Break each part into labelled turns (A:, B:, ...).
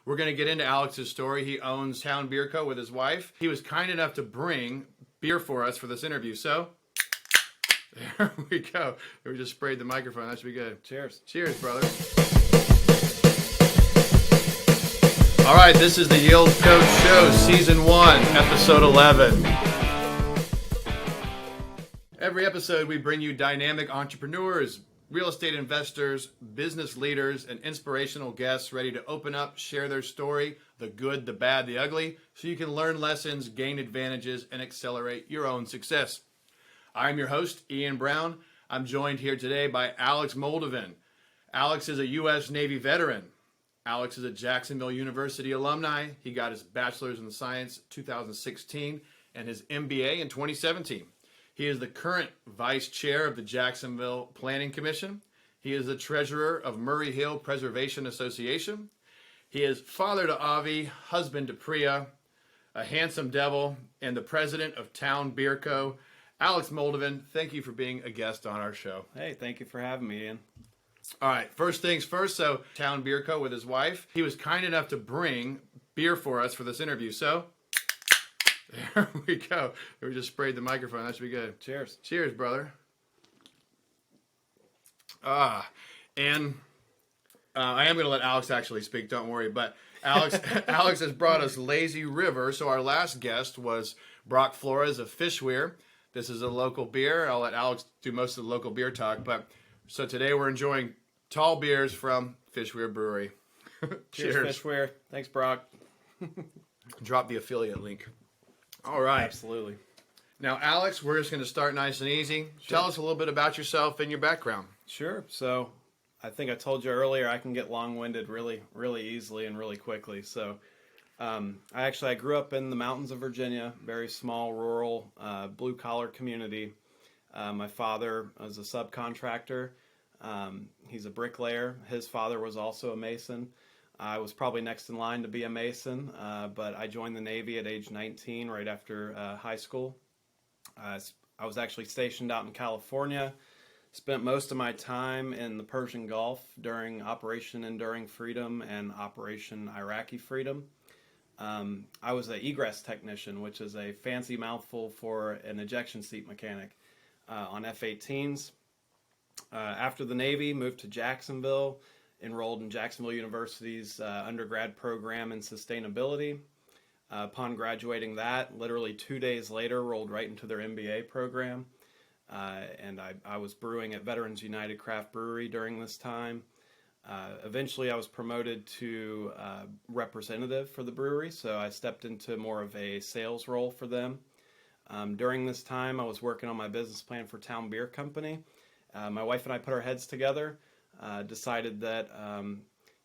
A: We're going to get into Alex's story. He owns Town Beer Co. with his wife. He was kind enough to bring beer for us for this interview. So, there we go. We just sprayed the microphone. That should be good.
B: Cheers.
A: Cheers, brother. All right, this is the Yield Coach Show, Season 1, Episode 11. Every episode, we bring you dynamic entrepreneurs, real estate investors, business leaders, and inspirational guests ready to open up, share their story, the good, the bad, the ugly, so you can learn lessons, gain advantages, and accelerate your own success. I'm your host, Ian Brown. I'm joined here today by Alex Moldovan. Alex is a U.S. Navy veteran. Alex is a Jacksonville University alumni. He got his Bachelors of Science 2016 and his MBA in 2017. He is the current Vice Chair of the Jacksonville Planning Commission. He is the Treasurer of Murray Hill Preservation Association. He is father to Avi, husband to Priya, a handsome devil, and the president of Town Beer Co. Alex Moldovan, thank you for being a guest on our show.
B: Hey, thank you for having me, Ian.
A: All right, first things first. So, Town Beer Co. with his wife. He was kind enough to bring beer for us for this interview. So, there we go. We just sprayed the microphone. That should be good.
B: Cheers.
A: Cheers, brother. And I am going to let Alex actually speak. Don't worry. But Alex has brought us Lazy River. So our last guest was Brock Flores of Fishweir. This is a local beer. I'll let Alex do most of the local beer talk. But so today we're enjoying tall beers from Fishweir Brewery.
B: Cheers, Fishweir. Thanks, Brock.
A: Drop the affiliate link. All right.
B: Absolutely.
A: Now, Alex, we're just going to start nice and easy.
B: Sure.
A: Tell us a little bit about yourself and your background.
B: Sure. So I think I told you earlier I can get long-winded really easily and really quickly. So I grew up in the mountains of Virginia, very small, rural, blue-collar community. My father was a subcontractor. He's a bricklayer. His father was also a mason. I was probably next in line to be a mason, but I joined the Navy at age 19, right after high school. I was actually stationed out in California, spent most of my time in the Persian Gulf during Operation Enduring Freedom and Operation Iraqi Freedom. I was an egress technician, which is a fancy mouthful for an ejection seat mechanic on F-18s. After the Navy, moved to Jacksonville, enrolled in Jacksonville University's undergrad program in sustainability. Upon graduating that, literally 2 days later, rolled right into their MBA program. And I was brewing at Veterans United Craft Brewery during this time. Eventually, I was promoted to representative for the brewery, so I stepped into more of a sales role for them. During this time, I was working on my business plan for Town Beer Company. My wife and I put our heads together, decided that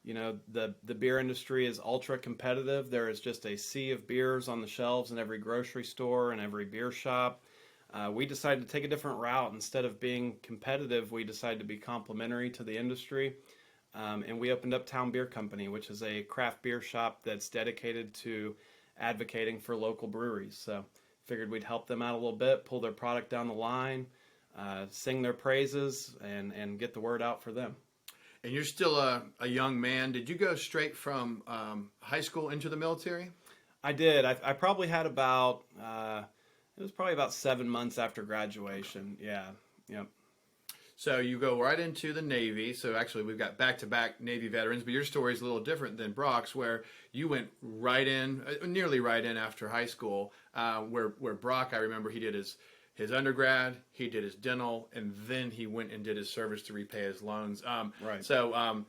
B: the beer industry is ultra competitive. There is just a sea of beers on the shelves in every grocery store and every beer shop. We decided to take a different route. Instead of being competitive, we decided to be complementary to the industry. And we opened up Town Beer Company, which is a craft beer shop that's dedicated to advocating for local breweries. So figured we'd help them out a little bit, pull their product down the line, sing their praises, and get the word out for them.
A: And you're still a young man. Did you go straight from high school into the military?
B: I did. I probably had about, it was probably about 7 months after graduation. Yeah. Yep.
A: So you go right into the Navy. So actually we've got back-to-back Navy veterans, but your story is a little different than Brock's, where you went right in, nearly right in after high school, where Brock, I remember he did his undergrad, he did his dental, and then he went and did his service to repay his loans.
B: Right.
A: So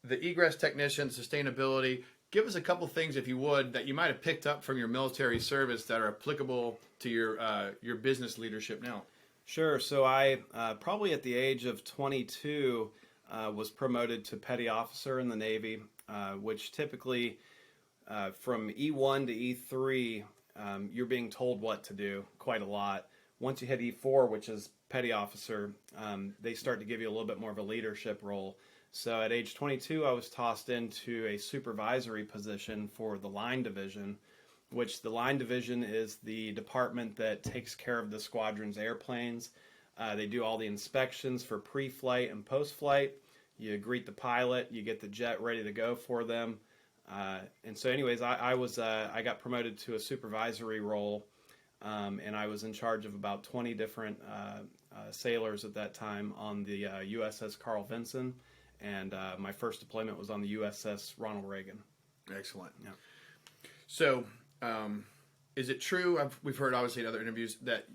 A: the egress technician, sustainability, give us a couple things, if you would, that you might have picked up from your military service that are applicable to your business leadership now.
B: Sure. So I, probably at the age of 22, was promoted to petty officer in the Navy, which typically from E1 to E3, you're being told what to do quite a lot. Once you hit E4, which is petty officer, they start to give you a little bit more of a leadership role. So at age 22, I was tossed into a supervisory position for the line division, which the line division is the department that takes care of the squadron's airplanes. They do all the inspections for pre-flight and post-flight. You greet the pilot, you get the jet ready to go for them. And so anyways, I got promoted to a supervisory role, and I was in charge of about 20 different sailors at that time on the USS Carl Vinson, and my first deployment was on the USS Ronald Reagan.
A: Excellent.
B: Yeah.
A: So, is it true? We've heard obviously in other interviews that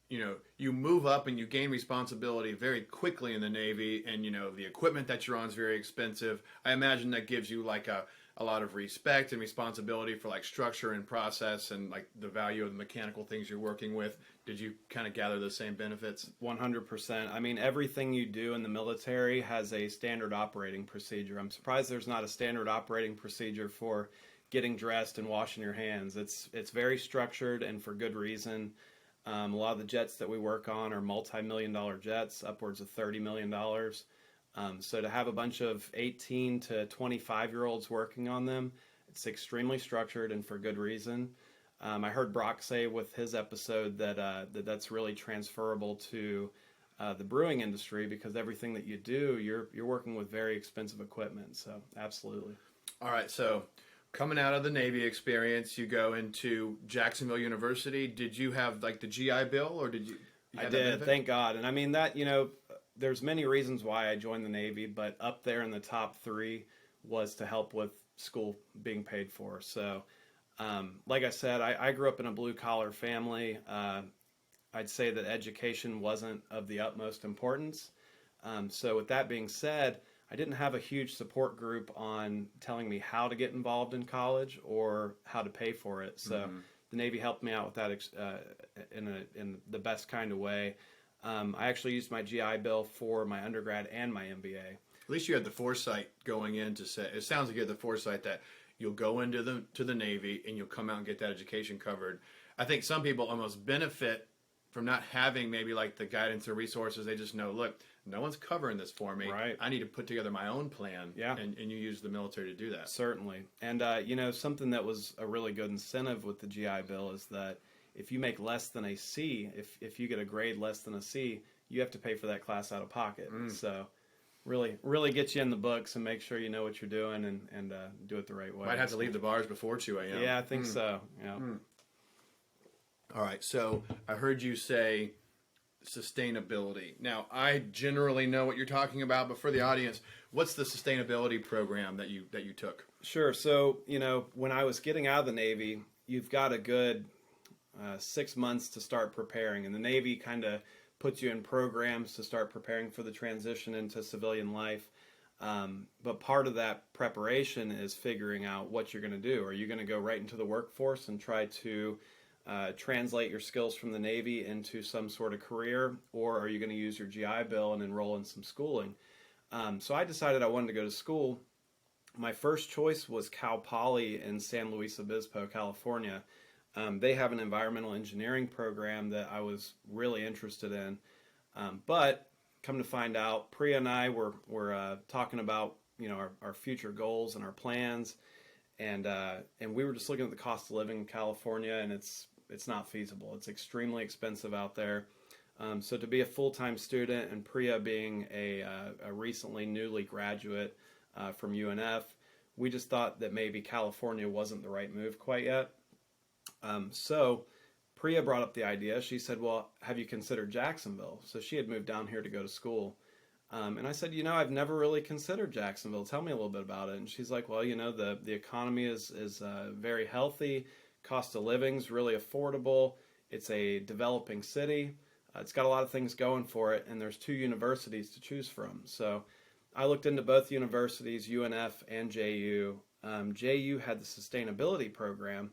A: you move up and you gain responsibility very quickly in the Navy, and the equipment that you're on is very expensive. I imagine that gives you like a lot of respect and responsibility for like structure and process and like the value of the mechanical things you're working with. Did you kind of gather those same benefits?
B: 100%. I mean, everything you do in the military has a standard operating procedure. I'm surprised there's not a standard operating procedure for getting dressed and washing your hands. It's very structured, and for good reason. A lot of the jets that we work on are multi-million-dollar jets, upwards of $30 million. So to have a bunch of 18 to 25-year-olds working on them, it's extremely structured and for good reason. I heard Brock say with his episode that that's really transferable to the brewing industry, because everything that you do, you're working with very expensive equipment. So absolutely.
A: All right, so coming out of the Navy experience, you go into Jacksonville University. Did you have like the GI Bill, or did you
B: I did, thank God. And I mean that, there's many reasons why I joined the Navy, but up there in the top 3 was to help with school being paid for. So, like I said, I grew up in a blue-collar family. I'd say that education wasn't of the utmost importance. So with that being said, I didn't have a huge support group on telling me how to get involved in college or how to pay for it. So the Navy helped me out with that in the best kind of way. I actually used my GI Bill for my undergrad and my MBA.
A: At least you had the foresight going in to say, it sounds like you had the foresight that you'll go into the Navy and you'll come out and get that education covered. I think some people almost benefit from not having maybe like the guidance or resources. They just know, look, no one's covering this for me.
B: Right.
A: I need to put together my own plan.
B: Yeah.
A: And you use the military to do that.
B: Certainly. And, something that was a really good incentive with the GI Bill is that if you make less than a C, if you get a grade less than a C, you have to pay for that class out of pocket. So really get you in the books and make sure you know what you're doing and do it the right way.
A: Might have to leave the bars before 2 a.m.
B: Yeah, I think so. Yeah.
A: All right. So I heard you say sustainability. Now, I generally know what you're talking about, but for the audience, what's the sustainability program that you took?
B: Sure. So, when I was getting out of the Navy, you've got a good 6 months to start preparing, and the Navy kind of puts you in programs to start preparing for the transition into civilian life. But part of that preparation is figuring out what you're going to do. Are you going to go right into the workforce and try to translate your skills from the Navy into some sort of career, or are you going to use your GI Bill and enroll in some schooling? So I decided I wanted to go to school. My first choice was Cal Poly in San Luis Obispo, California. They have an environmental engineering program that I was really interested in. But come to find out, Priya and I were talking about our future goals and our plans, and we were just looking at the cost of living in California, and it's not feasible. It's extremely expensive out there. So to be a full-time student, and Priya being a recently newly graduate from UNF, we just thought that maybe California wasn't the right move quite yet. So Priya brought up the idea. She said, well, have you considered Jacksonville? So she had moved down here to go to school. And I said, I've never really considered Jacksonville. Tell me a little bit about it. And she's like, well, the economy is very healthy. Cost of living's really affordable. It's a developing city. It's got a lot of things going for it, and there's 2 universities to choose from. So I looked into both universities, UNF and JU. JU had the sustainability program.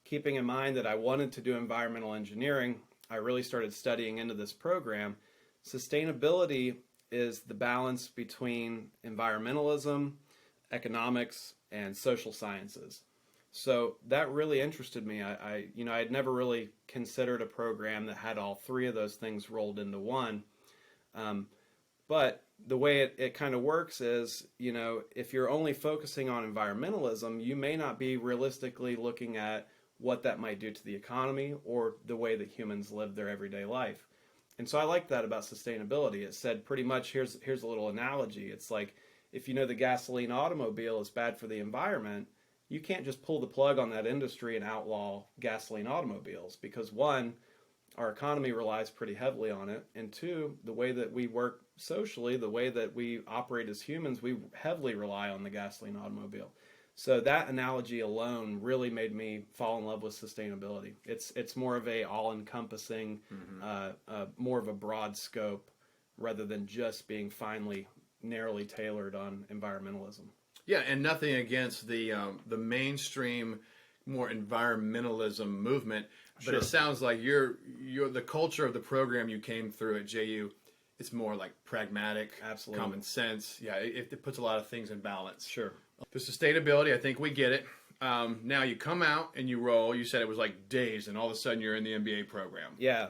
B: Keeping in mind that I wanted to do environmental engineering, I really started studying into this program. Sustainability is the balance between environmentalism, economics, and social sciences. So that really interested me. I had never really considered a program that had all 3 of those things rolled into one. But the way it kind of works is, if you're only focusing on environmentalism, you may not be realistically looking at what that might do to the economy or the way that humans live their everyday life. And so I like that about sustainability. It said pretty much, here's a little analogy. It's like, if the gasoline automobile is bad for the environment, you can't just pull the plug on that industry and outlaw gasoline automobiles, because one, our economy relies pretty heavily on it, and two, the way that we work socially, the way that we operate as humans, we heavily rely on the gasoline automobile. So that analogy alone really made me fall in love with sustainability. It's more of a all-encompassing, more of a broad scope, rather than just being narrowly tailored on environmentalism.
A: Yeah, and nothing against the mainstream, more environmentalism movement, but it sounds like you're the culture of the program you came through at JU. It's more like pragmatic,
B: Absolutely.
A: common sense. Yeah, it puts a lot of things in balance.
B: Sure.
A: The sustainability, I think we get it. Now you come out and you roll. You said it was like days, and all of a sudden you're in the MBA program.
B: Yeah.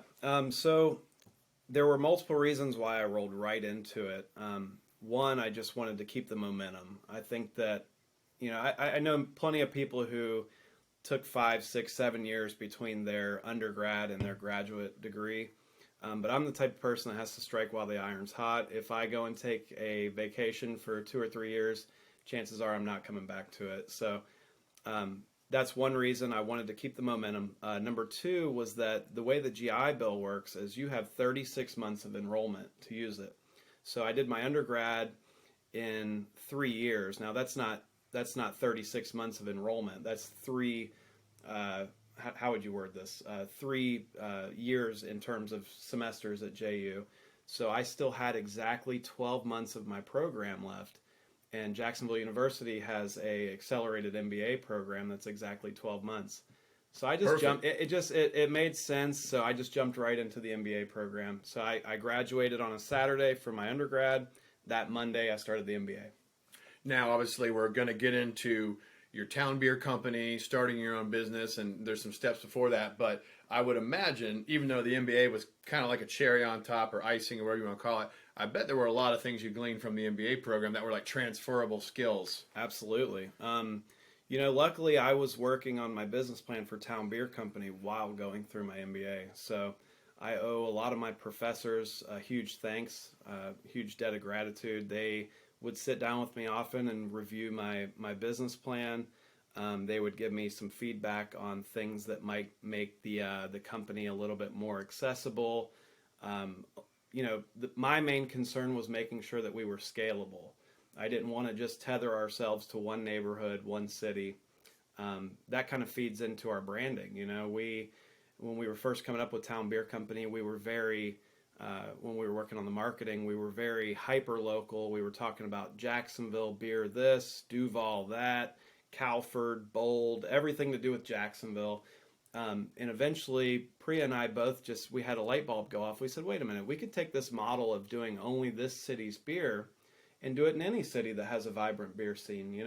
B: So there were multiple reasons why I rolled right into it. One, I just wanted to keep the momentum. I think that, I know plenty of people who took 5, 6, 7 years between their undergrad and their graduate degree. But I'm the type of person that has to strike while the iron's hot. If I go and take a vacation for 2 or 3 years, chances are I'm not coming back to it. So that's one reason I wanted to keep the momentum. Number two was that the way the GI Bill works is you have 36 months of enrollment to use it. So I did my undergrad in 3 years. Now that's not 36 months of enrollment. That's three. How would you word this? 3 years in terms of semesters at JU. So I still had exactly 12 months of my program left. And Jacksonville University has a accelerated MBA program that's exactly 12 months. So I just jumped. It made sense. So I just jumped right into the MBA program. So I graduated on a Saturday from my undergrad. That Monday I started the MBA.
A: Now, obviously, we're going to get into your town beer company, starting your own business, and there's some steps before that. But I would imagine, even though the MBA was kind of like a cherry on top or icing or whatever you want to call it, I bet there were a lot of things you gleaned from the MBA program that were like transferable skills.
B: Absolutely. Luckily I was working on my business plan for Town Beer Company while going through my MBA. So I owe a lot of my professors a huge thanks, huge debt of gratitude. They would sit down with me often and review my business plan. They would give me some feedback on things that might make the company a little bit more accessible. My main concern was making sure that we were scalable. I didn't want to just tether ourselves to one neighborhood, one city. That kind of feeds into our branding. When we were first coming up with Town Beer Company, we were very, when we were working on the marketing, we were very hyper local. We were talking about Jacksonville beer this, Duval that, Calford, Bold, everything to do with Jacksonville. And eventually, Priya and I both we had a light bulb go off. We said, wait a minute, we could take this model of doing only this city's beer and do it in any city that has a vibrant beer scene,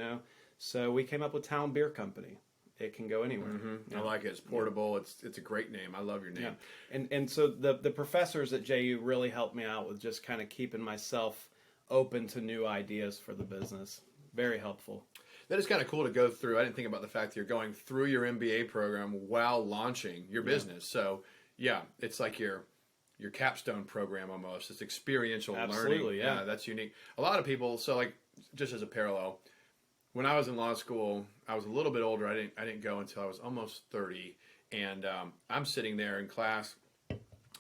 B: So we came up with Town Beer Company. It can go anywhere.
A: Mm-hmm. I like it. It's portable. Yeah. It's a great name. I love your name.
B: Yeah. And so the professors at JU really helped me out with just kind of keeping myself open to new ideas for the business. Very helpful.
A: That is kind of cool to go through. I didn't think about the fact that you're going through your MBA program while launching your business. So, yeah, it's like your capstone program almost. It's experiential learning.
B: Absolutely, yeah.
A: That's unique. A lot of people, so like just as a parallel, when I was in law school, I was a little bit older. I didn't go until I was almost 30, and I'm sitting there in class.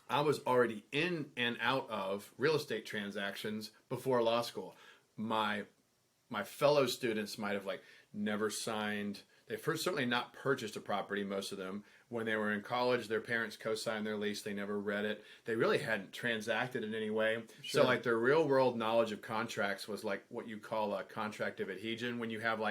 A: I was already in and out of real estate transactions before law school. My fellow students might have never signed. They first certainly not purchased a property. Most of them, when they were in college, their parents co-signed their lease. They never read it. They really hadn't transacted in any way.
B: Sure.
A: So their real world knowledge of contracts was like what you call a contract of adhesion. When you have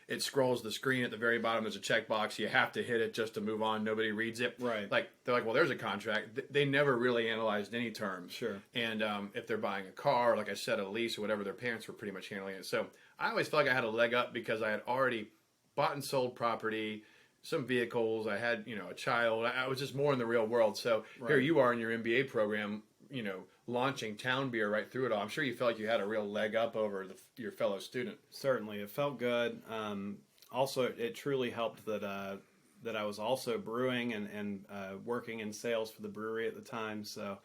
A: it scrolls the screen at the very bottom. There's a checkbox. You have to hit it just to move on. Nobody reads it.
B: Right.
A: They're like, well, there's a contract. They never really analyzed any terms.
B: Sure.
A: And if they're buying a car, like I said, a lease or whatever, their parents were pretty much handling it. So I always felt like I had a leg up because I had already bought and sold property, some vehicles. I had, a child. I was just more in the real world. So Here you are in your MBA program, launching Town Beer right through it all. I'm sure you felt like you had a real leg up over your fellow student.
B: Certainly. It felt good. Also, it truly helped that I was also brewing and working in sales for the brewery at the time. So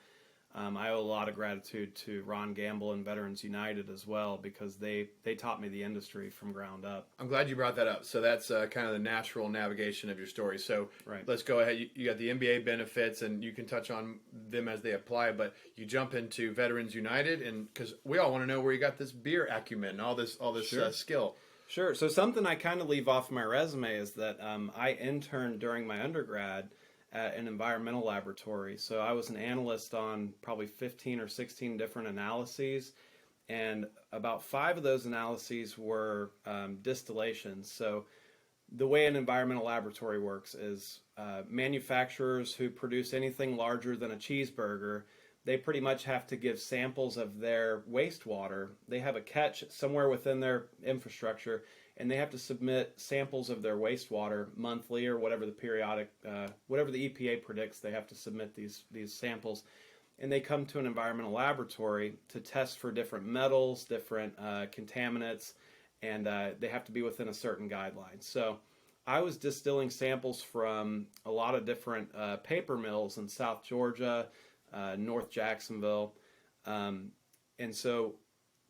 B: I owe a lot of gratitude to Ron Gamble and Veterans United as well, because they taught me the industry from ground up.
A: I'm glad you brought that up. So that's kind of the natural navigation of your story. So
B: Right.
A: let's go ahead. You got the MBA benefits, and you can touch on them as they apply. But you jump into Veterans United, and because we all want to know where you got this beer acumen and all this
B: Sure.
A: skill.
B: Sure. So something I kind of leave off my resume is that I interned during my undergrad at an environmental laboratory. So I was an analyst on probably 15 or 16 different analyses, and about 5 of those analyses were distillations. So the way an environmental laboratory works is manufacturers who produce anything larger than a cheeseburger, they pretty much have to give samples of their wastewater. They have a catch somewhere within their infrastructure, and they have to submit samples of their wastewater monthly, or whatever the periodic, whatever the EPA predicts. They have to submit these samples, and they come to an environmental laboratory to test for different metals, different contaminants, and they have to be within a certain guideline. So I was distilling samples from a lot of different paper mills in South Georgia, North Jacksonville, and so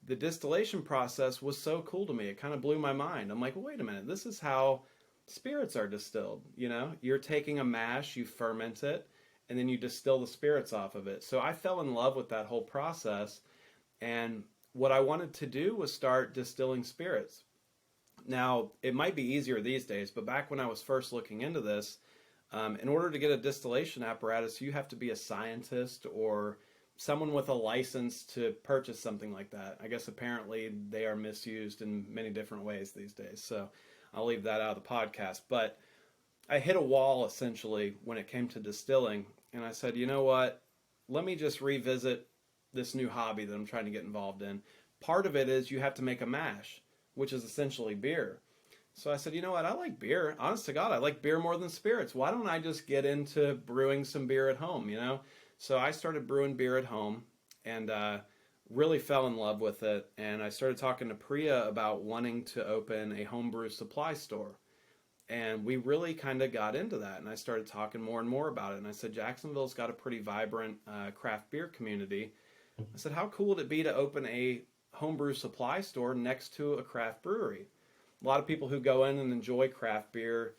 B: the distillation process was so cool to me. It kind of blew my mind. I'm like, well, wait a minute, this is how spirits are distilled. You know, you're taking a mash, you ferment it, and then you distill the spirits off of it. So I fell in love with that whole process, and what I wanted to do was start distilling spirits. Now, it might be easier these days, but back when I was first looking into this, in order to get a distillation apparatus, you have to be a scientist or someone with a license to purchase something like that. I guess apparently they are misused in many different ways these days, so I'll leave that out of the podcast. But I hit a wall essentially when it came to distilling, and I said, you know what, let me just revisit this new hobby that I'm trying to get involved in. Part of it is you have to make a mash, which is essentially beer. So I said, you know what, I like beer. Honest to God, I like beer more than spirits. Why don't I just get into brewing some beer at home, you know? So I started brewing beer at home, and really fell in love with it. And I started talking to Priya about wanting to open a homebrew supply store. And we really kind of got into that. And I started talking more and more about it. And I said, Jacksonville's got a pretty vibrant craft beer community. I said, how cool would it be to open a homebrew supply store next to a craft brewery? A lot of people who go in and enjoy craft beer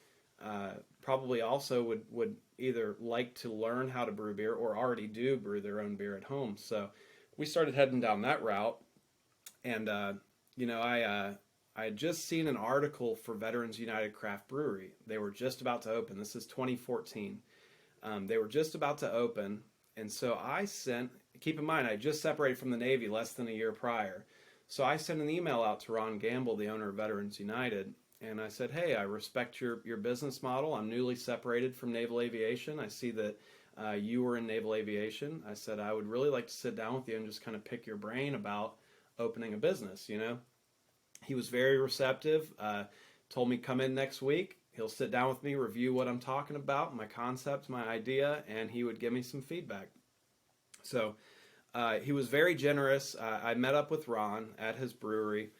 B: probably also would either like to learn how to brew beer or already do brew their own beer at home. So we started heading down that route. And, you know, I had just seen an article for Veterans United Craft Brewery. They were just about to open. This is 2014. They were just about to open. And so I sent, keep in mind, I just separated from the Navy less than a year prior. So I sent an email out to Ron Gamble, the owner of Veterans United, and I said, hey, I respect your business model. I'm newly separated from naval aviation. I see that you were in naval aviation. I said, I would really like to sit down with you and just kind of pick your brain about opening a business, you know. He was very receptive, told me come in next week. He'll sit down with me, review what I'm talking about, my concept, my idea, and he would give me some feedback. So he was very generous. I met up with Ron at his brewery.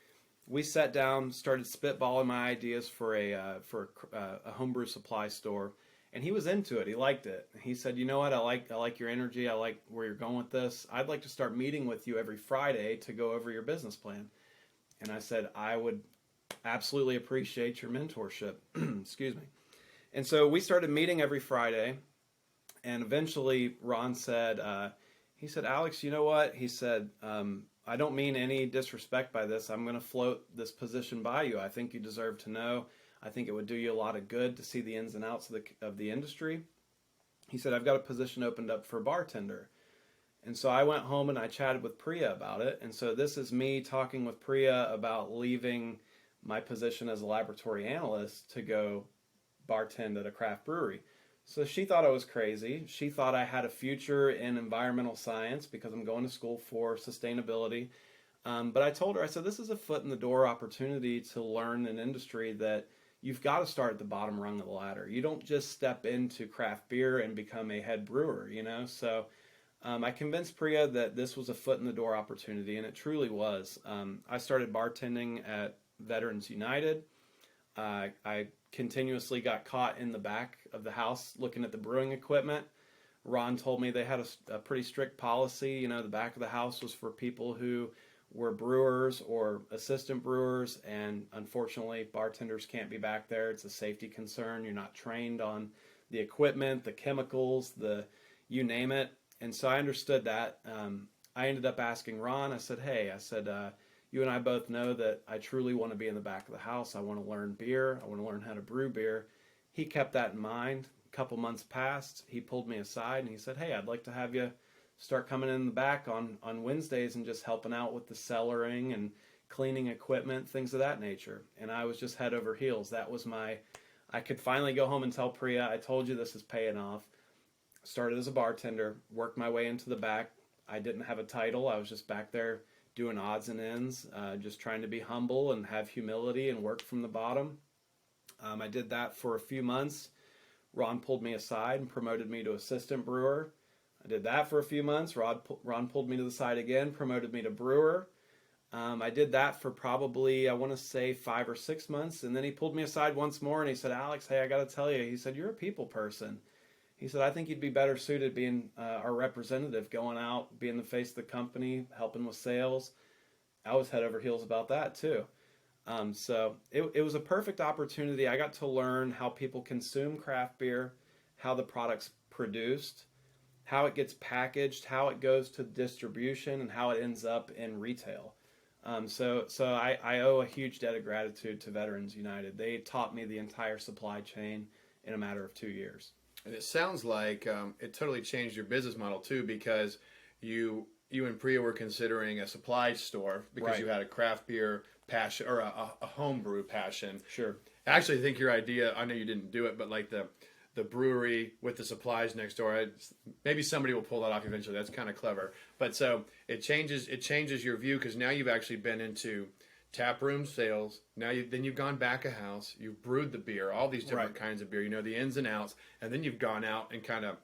B: We sat down, started spitballing my ideas for a homebrew supply store, and he was into it. He liked it. He said, "You know what? I like your energy. I like where you're going with this. I'd like to start meeting with you every Friday to go over your business plan." And I said, "I would absolutely appreciate your mentorship." Excuse me. And so we started meeting every Friday, and eventually Ron said, he said, "Alex, you know what?" He said, "I don't mean any disrespect by this. I'm going to float this position by you. I think you deserve to know. I think it would do you a lot of good to see the ins and outs of the industry." He said, "I've got a position opened up for a bartender." And so I went home and I chatted with Priya about it. And so this is me talking with Priya about leaving my position as a laboratory analyst to go bartend at a craft brewery. So she thought I was crazy. She thought I had a future in environmental science because I'm going to school for sustainability. But I told her, I said, this is a foot in the door opportunity to learn an industry that you've got to start at the bottom rung of the ladder. You don't just step into craft beer and become a head brewer, you know? So I convinced Priya that this was a foot in the door opportunity, and it truly was. I started bartending at Veterans United. I continuously got caught in the back of the house looking at the brewing equipment. Ron told me they had a pretty strict policy. You know, the back of the house was for people who were brewers or assistant brewers, and unfortunately, bartenders can't be back there. It's a safety concern. You're not trained on the equipment, the chemicals, you name it. And so I understood that. I ended up asking Ron. I said, "Hey, you and I both know that I truly want to be in the back of the house. I want to learn beer. I want to learn how to brew beer." He kept that in mind. A couple months passed. He pulled me aside and he said, "Hey, I'd like to have you start coming in the back on Wednesdays and just helping out with the cellaring and cleaning equipment, things of that nature." And I was just head over heels. I could finally go home and tell Priya, "I told you this is paying off." Started as a bartender, worked my way into the back. I didn't have a title. I was just back there doing odds and ends, just trying to be humble and have humility and work from the bottom. I did that for a few months. Ron pulled me aside and promoted me to assistant brewer. I did that for a few months. Ron pulled me to the side again, promoted me to brewer. I did that for probably, I want to say 5 or 6 months. And then he pulled me aside once more and he said, "Alex, hey, I got to tell you," he said, "you're a people person." He said, "I think you'd be better suited being our representative, going out, being the face of the company, helping with sales." I was head over heels about that too. So it was a perfect opportunity. I got to learn how people consume craft beer, how the product's produced, how it gets packaged, how it goes to distribution, and how it ends up in retail. So I owe a huge debt of gratitude to Veterans United. They taught me the entire supply chain in a matter of 2 years.
A: And it sounds like it totally changed your business model too, because you and Priya were considering a supply store because
B: Right.
A: you had a craft beer passion or a home brew passion.
B: Sure.
A: I actually think your idea, I know you didn't do it, but like the brewery with the supplies next door, maybe somebody will pull that off eventually. That's kind of clever. But so it changes your view, because now you've actually been into tap room sales. Now you've gone back a house, you've brewed the beer, all these different kinds of beer, you know, the ins and outs, and then you've gone out and kind of,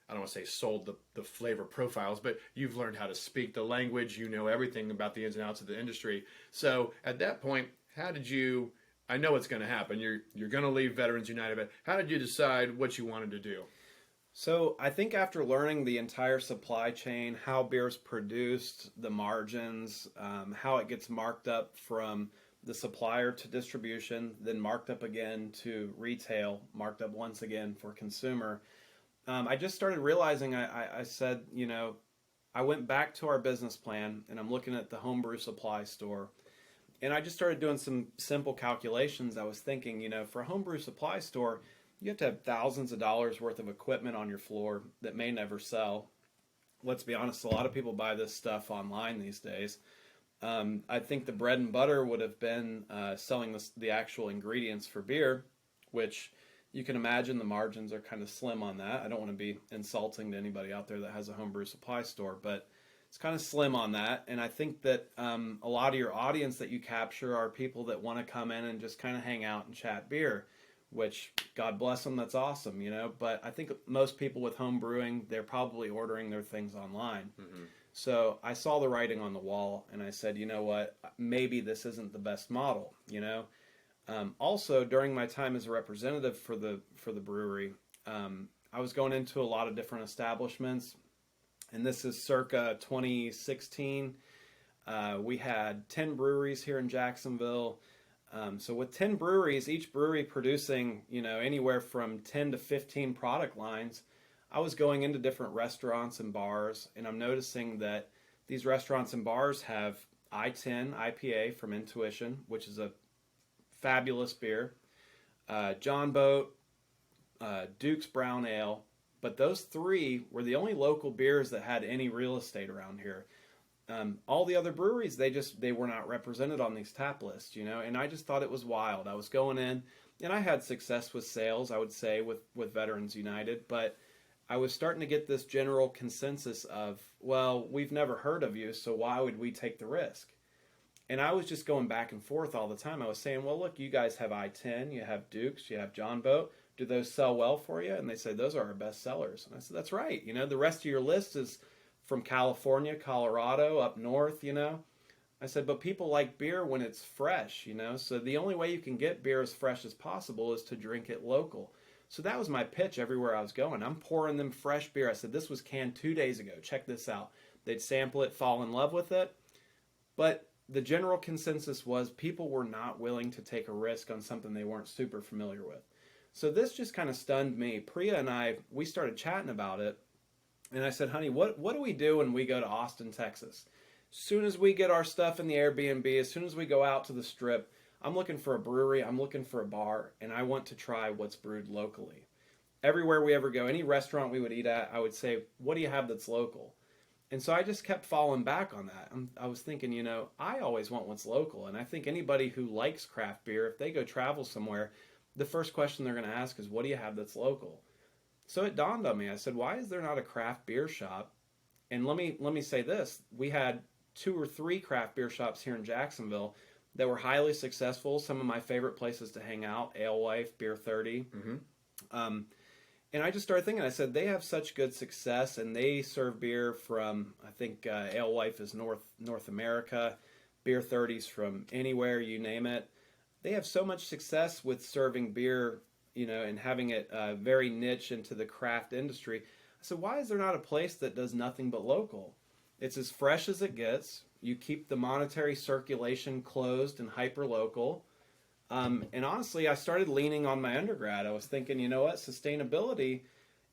A: I don't want to say sold the flavor profiles, but you've learned how to speak the language, you know everything about the ins and outs of the industry. So at that point, how did you, I know what's going to happen, you're going to leave Veterans United, but how did you decide what you wanted to do?
B: So I think after learning the entire supply chain, how beer's produced, the margins, how it gets marked up from the supplier to distribution, then marked up again to retail, marked up once again for consumer, I just started realizing, I said, you know, I went back to our business plan and I'm looking at the homebrew supply store. And I just started doing some simple calculations. I was thinking, you know, for a homebrew supply store, you have to have thousands of dollars worth of equipment on your floor that may never sell. Let's be honest, a lot of people buy this stuff online these days. I think the bread and butter would have been selling the actual ingredients for beer, which you can imagine the margins are kind of slim on that. I don't want to be insulting to anybody out there that has a homebrew supply store, but it's kind of slim on that. And I think that a lot of your audience that you capture are people that want to come in and just kind of hang out and chat beer, which God bless them, that's awesome, you know. But I think most people with home brewing, they're probably ordering their things online. Mm-hmm. So I saw the writing on the wall and I said, you know what, maybe this isn't the best model, you know. Also, during my time as a representative for the brewery, I was going into a lot of different establishments, and this is circa 2016. We had 10 breweries here in Jacksonville. So with 10 breweries, each brewery producing, you know, anywhere from 10 to 15 product lines, I was going into different restaurants and bars, and I'm noticing that these restaurants and bars have I-10 IPA from Intuition, which is a fabulous beer, John Boat, Duke's Brown Ale, but those three were the only local beers that had any real estate around here. All the other breweries, they were not represented on these tap lists, you know, and I just thought it was wild. I was going in, and I had success with sales, I would say, with Veterans United, but I was starting to get this general consensus of, well, we've never heard of you, so why would we take the risk? And I was just going back and forth all the time. I was saying, well, look, you guys have I-10, you have Duke's, you have John Boat. Do those sell well for you? And they said, those are our best sellers. And I said, that's right. You know, the rest of your list is from California, Colorado, up north, you know. I said, but people like beer when it's fresh, you know. So the only way you can get beer as fresh as possible is to drink it local. So that was my pitch everywhere I was going. I'm pouring them fresh beer. I said, this was canned 2 days ago. Check this out. They'd sample it, fall in love with it. But the general consensus was people were not willing to take a risk on something they weren't super familiar with. So this just kind of stunned me. Priya and I, we started chatting about it. And I said, honey, what do we do when we go to Austin, Texas? As soon as we get our stuff in the Airbnb, as soon as we go out to the strip, I'm looking for a brewery, I'm looking for a bar, and I want to try what's brewed locally. Everywhere we ever go, any restaurant we would eat at, I would say, what do you have that's local? And so I just kept falling back on that. I was thinking, I always want what's local. And I think anybody who likes craft beer, if they go travel somewhere, the first question they're going to ask is, what do you have that's local? So it dawned on me. I said, why is there not a craft beer shop? And let me say this. We had 2 or 3 craft beer shops here in Jacksonville that were highly successful. Some of my favorite places to hang out, Alewife, Beer 30. Mm-hmm. And I just started thinking, I said, they have such good success, and they serve beer from, I think Alewife is North America, Beer 30's from anywhere, you name it. They have so much success with serving beer, and having it very niche into the craft industry. I said, why is there not a place that does nothing but local? It's as fresh as it gets. You keep the monetary circulation closed and hyper-local. And honestly, I started leaning on my undergrad. I was thinking, you know what, sustainability,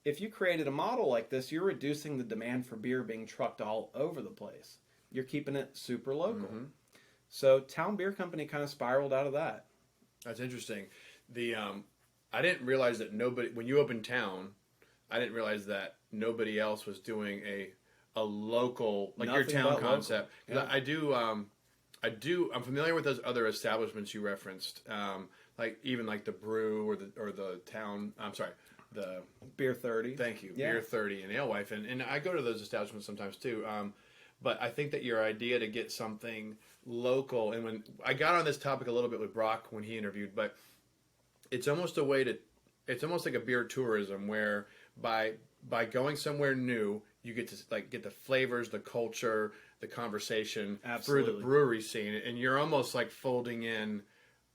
B: if you created a model like this, you're reducing the demand for beer being trucked all over the place. You're keeping it super local. Mm-hmm. So Town Beer Company kind of spiraled out of that.
A: That's interesting. I didn't realize that when you opened Town, I didn't realize that nobody else was doing a local, like your Town concept. Yeah. I'm familiar with those other establishments you referenced, like the Brew or the Town. I'm sorry, the
B: Beer 30.
A: Thank you, yeah. Beer 30 and Alewife, and I go to those establishments sometimes too. But I think that your idea to get something local, and when I got on this topic a little bit with Brock when he interviewed, but it's almost it's almost like a beer tourism where by going somewhere new, you get to get the flavors, the culture, the conversation. Absolutely. Through the brewery scene, and you're almost like folding in.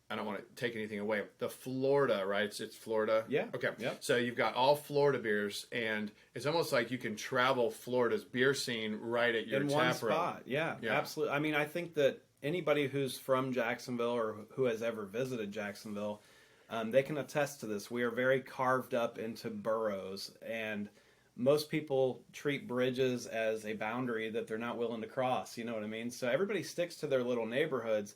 A: I don't want to take anything away. The Florida, right? It's Florida.
B: Yeah.
A: Okay.
B: Yep.
A: So you've got all Florida beers, and it's almost like you can travel Florida's beer scene right at your
B: in
A: tap
B: one
A: room.
B: spot. Yeah, absolutely. I mean, I think that anybody who's from Jacksonville or who has ever visited Jacksonville, they can attest to this. We are very carved up into boroughs, and most people treat bridges as a boundary that they're not willing to cross. You know what I mean? So everybody sticks to their little neighborhoods.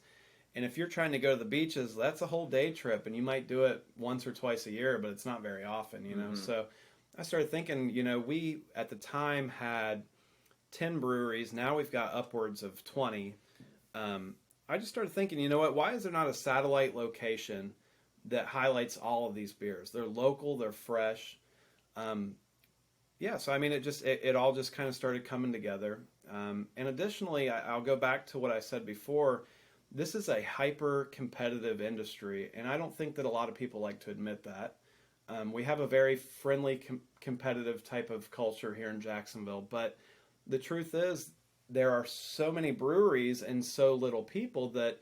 B: And if you're trying to go to the beaches, that's a whole day trip, and you might do it once or twice a year, but it's not very often, Mm-hmm. So I started thinking, we at the time had 10 breweries. Now we've got upwards of 20. I just started thinking, why is there not a satellite location that highlights all of these beers? They're local, they're fresh. So I mean, it all just kind of started coming together. And additionally, I'll go back to what I said before. This is a hyper-competitive industry, and I don't think that a lot of people like to admit that. We have a very friendly, competitive type of culture here in Jacksonville, but the truth is there are so many breweries and so little people that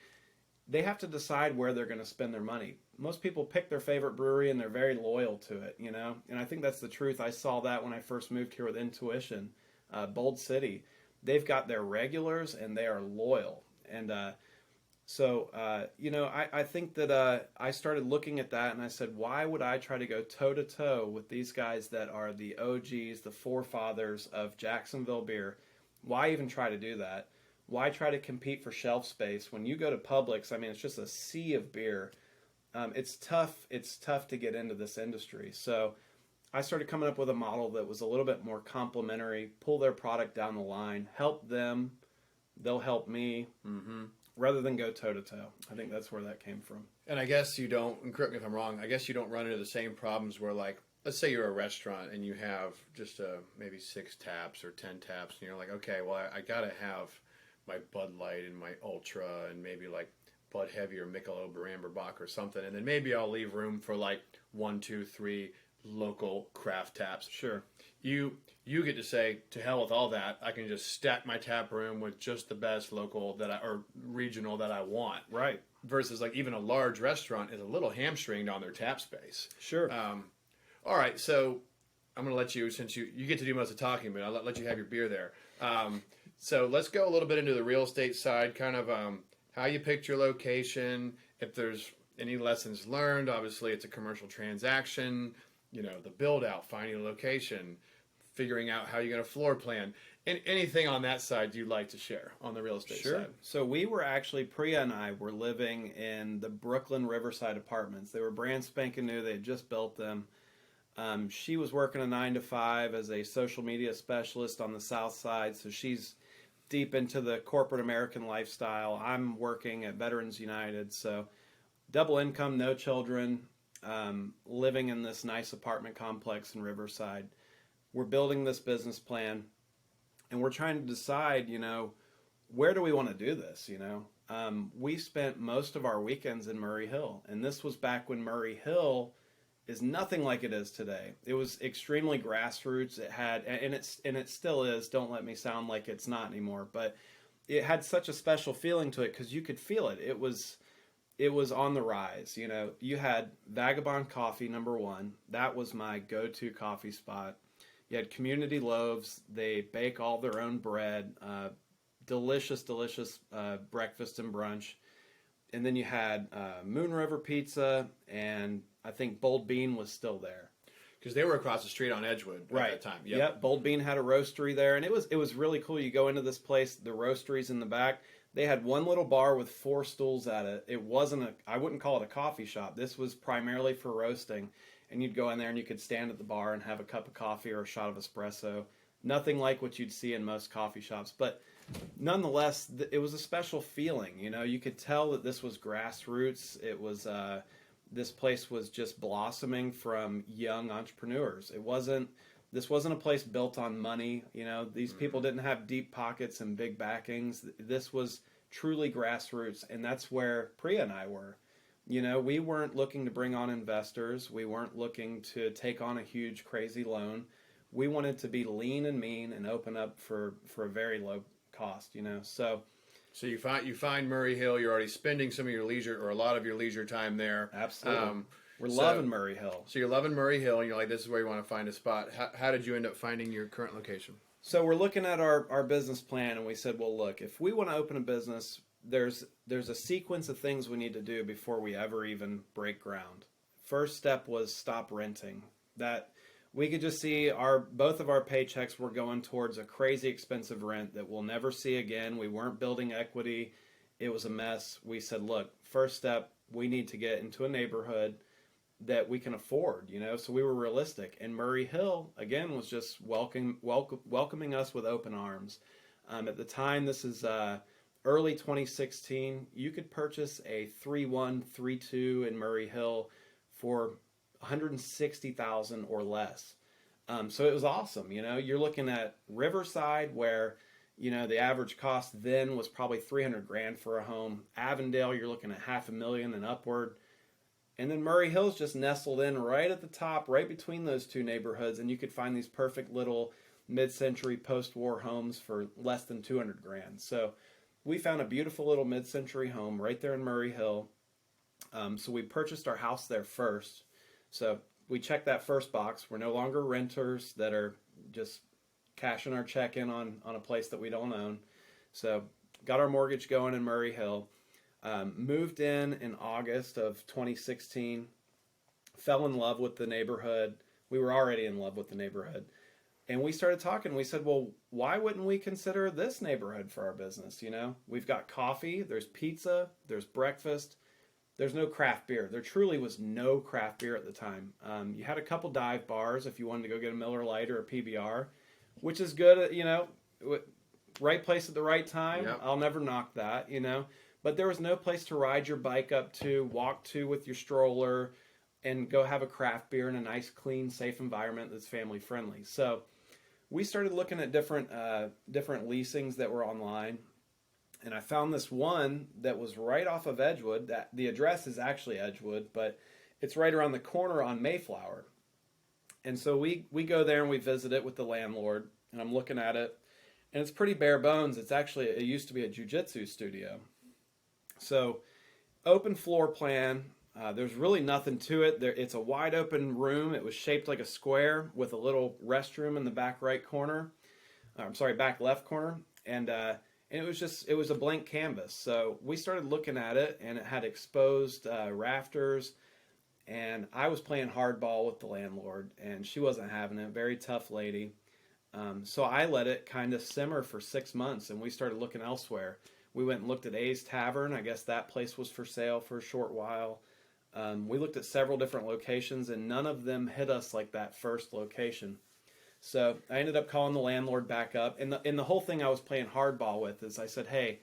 B: they have to decide where they're going to spend their money. Most people pick their favorite brewery, and they're very loyal to it, And I think that's the truth. I saw that when I first moved here with Intuition, Bold City. They've got their regulars, and they are loyal. And So, I think that I started looking at that, and I said, why would I try to go toe-to-toe with these guys that are the OGs, the forefathers of Jacksonville beer? Why even try to do that? Why try to compete for shelf space? When you go to Publix, I mean, it's just a sea of beer. It's tough to get into this industry. So I started coming up with a model that was a little bit more complimentary, pull their product down the line, help them, they'll help me. Mm-hmm. Rather than go toe-to-toe. I think that's where that came from.
A: And I guess you don't, and correct me if I'm wrong, I guess you don't run into the same problems where, let's say you're a restaurant and you have just maybe 6 taps or 10 taps, and you're like, okay, well, I got to have my Bud Light and my Ultra and maybe Bud Heavy or Michelob or Amberbach or something, and then maybe I'll leave room for 1, 2, 3 local craft taps.
B: Sure.
A: You get to say, to hell with all that. I can just stack my tap room with just the best local or regional that I want.
B: Right.
A: Versus even a large restaurant is a little hamstringed on their tap space.
B: Sure.
A: All right, so I'm going to let you, since you get to do most of the talking, but I'll let you have your beer there. So let's go a little bit into the real estate side, kind of how you picked your location, if there's any lessons learned. Obviously, it's a commercial transaction, the build out, finding a location, figuring out how you're going to floor plan. Anything on that side you'd like to share on the real estate side?
B: So we were actually, Priya and I were living in the Brooklyn Riverside apartments. They were brand spanking new. They had just built them. She was working a 9 to 5 as a social media specialist on the South Side. So she's deep into the corporate American lifestyle. I'm working at Veterans United. So double income, no children, living in this nice apartment complex in Riverside. We're building this business plan. And we're trying to decide, where do we want to do this, We spent most of our weekends in Murray Hill. And this was back when Murray Hill is nothing like it is today. It was extremely grassroots. It had, and it still is, don't let me sound like it's not anymore, but it had such a special feeling to it because you could feel it. It was on the rise. You had Vagabond Coffee, #1. That was my go-to coffee spot. You had Community Loaves. They bake all their own bread. Delicious breakfast and brunch. And then you had Moon River Pizza, and I think Bold Bean was still there.
A: Because they were across the street on Edgewood at that time.
B: Yep. Bold Bean had a roastery there, and it was really cool. You go into this place, the roastery's in the back. They had one little bar with 4 stools at it. It wasn't I wouldn't call it a coffee shop. This was primarily for roasting. And you'd go in there and you could stand at the bar and have a cup of coffee or a shot of espresso. Nothing like what you'd see in most coffee shops. But nonetheless, it was a special feeling. You could tell that this was grassroots. It was, this place was just blossoming from young entrepreneurs. This wasn't a place built on money. These people didn't have deep pockets and big backings. This was truly grassroots. And that's where Priya and I were. We weren't looking to bring on investors. We weren't looking to take on a huge, crazy loan. We wanted to be lean and mean and open up for a very low cost, So
A: you find Murray Hill. You're already spending some of your leisure or a lot of your leisure time there.
B: Absolutely. We're loving Murray Hill.
A: So you're loving Murray Hill, and you're like, this is where you want to find a spot. How did you end up finding your current location?
B: So we're looking at our business plan, and we said, well, look, if we want to open a business, there's a sequence of things we need to do before we ever even break ground. First step was stop renting. That we could just see both of our paychecks were going towards a crazy expensive rent that we'll never see again. We weren't building equity. It was a mess. We said, look, first step, we need to get into a neighborhood that we can afford, so we were realistic. And Murray Hill, again, was just welcoming us with open arms. At the time, this is early 2016, you could purchase a 3.1, 3.2 in Murray Hill for $160,000 or less. So it was awesome. You're looking at Riverside, where the average cost then was probably $300,000 for a home. Avondale, you're looking at $500,000 and upward. And then Murray Hill's just nestled in right at the top, right between those two neighborhoods, and you could find these perfect little mid-century post-war homes for less than $200,000. So we found a beautiful little mid-century home right there in Murray Hill. So we purchased our house there first. So we checked that first box. We're no longer renters that are just cashing our check in on a place that we don't own. So got our mortgage going in Murray Hill. Moved in August of 2016. Fell in love with the neighborhood. We were already in love with the neighborhood. And we started talking. We said, well, why wouldn't we consider this neighborhood for our business? We've got coffee, there's pizza, there's breakfast. There's no craft beer. There truly was no craft beer at the time. You had a couple dive bars if you wanted to go get a Miller Lite or a PBR, which is good, right place at the right time. Yep. I'll never knock that, But there was no place to ride your bike up to, walk to with your stroller, and go have a craft beer in a nice, clean, safe environment that's family friendly. So we started looking at different leasings that were online. And I found this one that was right off of Edgewood. The address is actually Edgewood, but it's right around the corner on Mayflower. And so we go there and we visit it with the landlord. And I'm looking at it, and it's pretty bare bones. It used to be a jiu-jitsu studio. So open floor plan, There's really nothing to it. It's a wide open room. It was shaped like a square with a little restroom in the back right corner. Back left corner. And it was a blank canvas. So we started looking at it, and it had exposed rafters. And I was playing hardball with the landlord, and she wasn't having it. Very tough lady. So I let it kind of simmer for 6 months, and we started looking elsewhere. We went and looked at A's Tavern. I guess that place was for sale for a short while. We looked at several different locations, and none of them hit us like that first location. So I ended up calling the landlord back up. And the whole thing I was playing hardball with is I said, hey,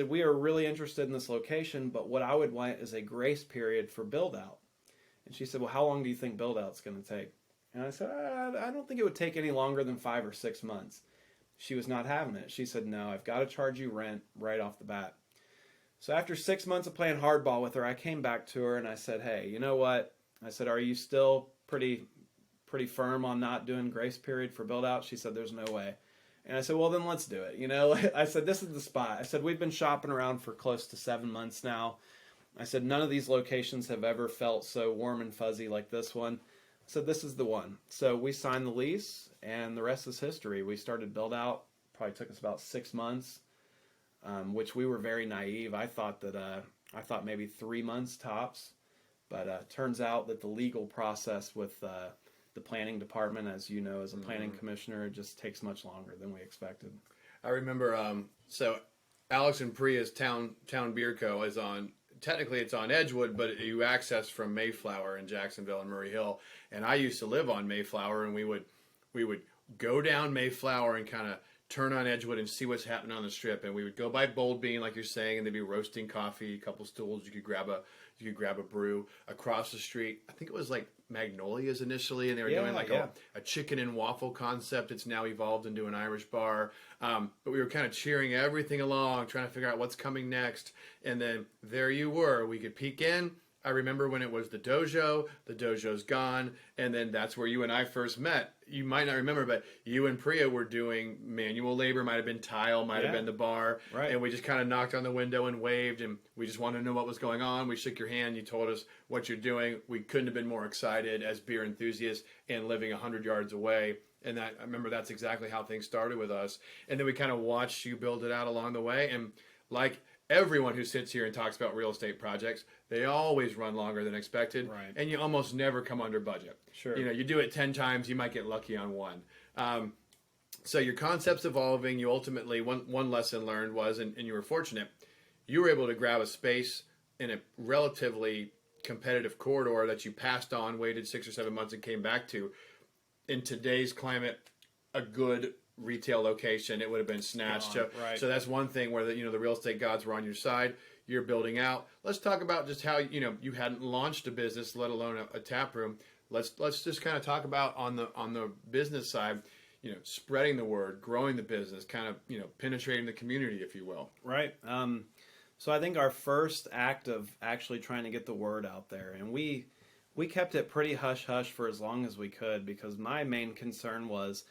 B: we are really interested in this location, but what I would want is a grace period for build out. And she said, well, how long do you think build out's going to take? And I said, I don't think it would take any longer than 5 or 6 months. She was not having it. She said, no, I've got to charge you rent right off the bat. So after 6 months of playing hardball with her, I came back to her and I said, hey, you know what? I said, are you still pretty firm on not doing grace period for build out? She said, there's no way. And I said, well, then let's do it. You know, I said, this is the spot. I said, we've been shopping around for close to 7 months now. I said, none of these locations have ever felt so warm and fuzzy like this one. I said, this is the one. So we signed the lease, and the rest is history. We started build out. Probably took us about 6 months, which we were very naive. I thought maybe 3 months tops. But turns out that the legal process with the planning department, as you know, as a planning commissioner, it just takes much longer than we expected.
A: I remember, so Alex and Priya's Town Beer Co. is on, technically it's on Edgewood, but you access from Mayflower in Jacksonville and Murray Hill. And I used to live on Mayflower, and we would go down Mayflower and kind of turn on Edgewood and see what's happening on the strip. And we would go by Bold Bean, like you're saying, and they'd be roasting coffee, a couple stools. You could grab a brew across the street. I think it was like Magnolia's initially, and they were doing like a chicken and waffle concept. It's now evolved into an Irish bar. But we were kind of cheering everything along, trying to figure out what's coming next. And then there you were. We could peek in. I remember when it was the dojo's gone, and then that's where you and I first met. You might not remember, but you and Priya were doing manual labor, might have been tile, might have been the bar,
B: right.
A: And we just kind of knocked on the window and waved, and we just wanted to know what was going on. We shook your hand, you told us what you're doing. We couldn't have been more excited as beer enthusiasts and living 100 yards away. And I remember that's exactly how things started with us. And then we kind of watched you build it out along the way, and like everyone who sits here and talks about real estate projects, they always run longer than expected,
B: right.
A: And you almost never come under budget.
B: Sure.
A: You know, you do it 10 times, you might get lucky on one. So your concept's evolving. You ultimately, one lesson learned was, and you were fortunate, you were able to grab a space in a relatively competitive corridor that you passed on, waited 6 or 7 months, and came back to. In today's climate, a good retail location, it would have been snatched.
B: Right.
A: So that's one thing where the real estate gods were on your side. You're building out. Let's talk about just how you hadn't launched a business, let alone a tap room. Let's just kind of talk about on the business side, spreading the word, growing the business, kind of penetrating the community, if you will.
B: Right. So I think our first act of actually trying to get the word out there, and we kept it pretty hush hush for as long as we could, because my main concern was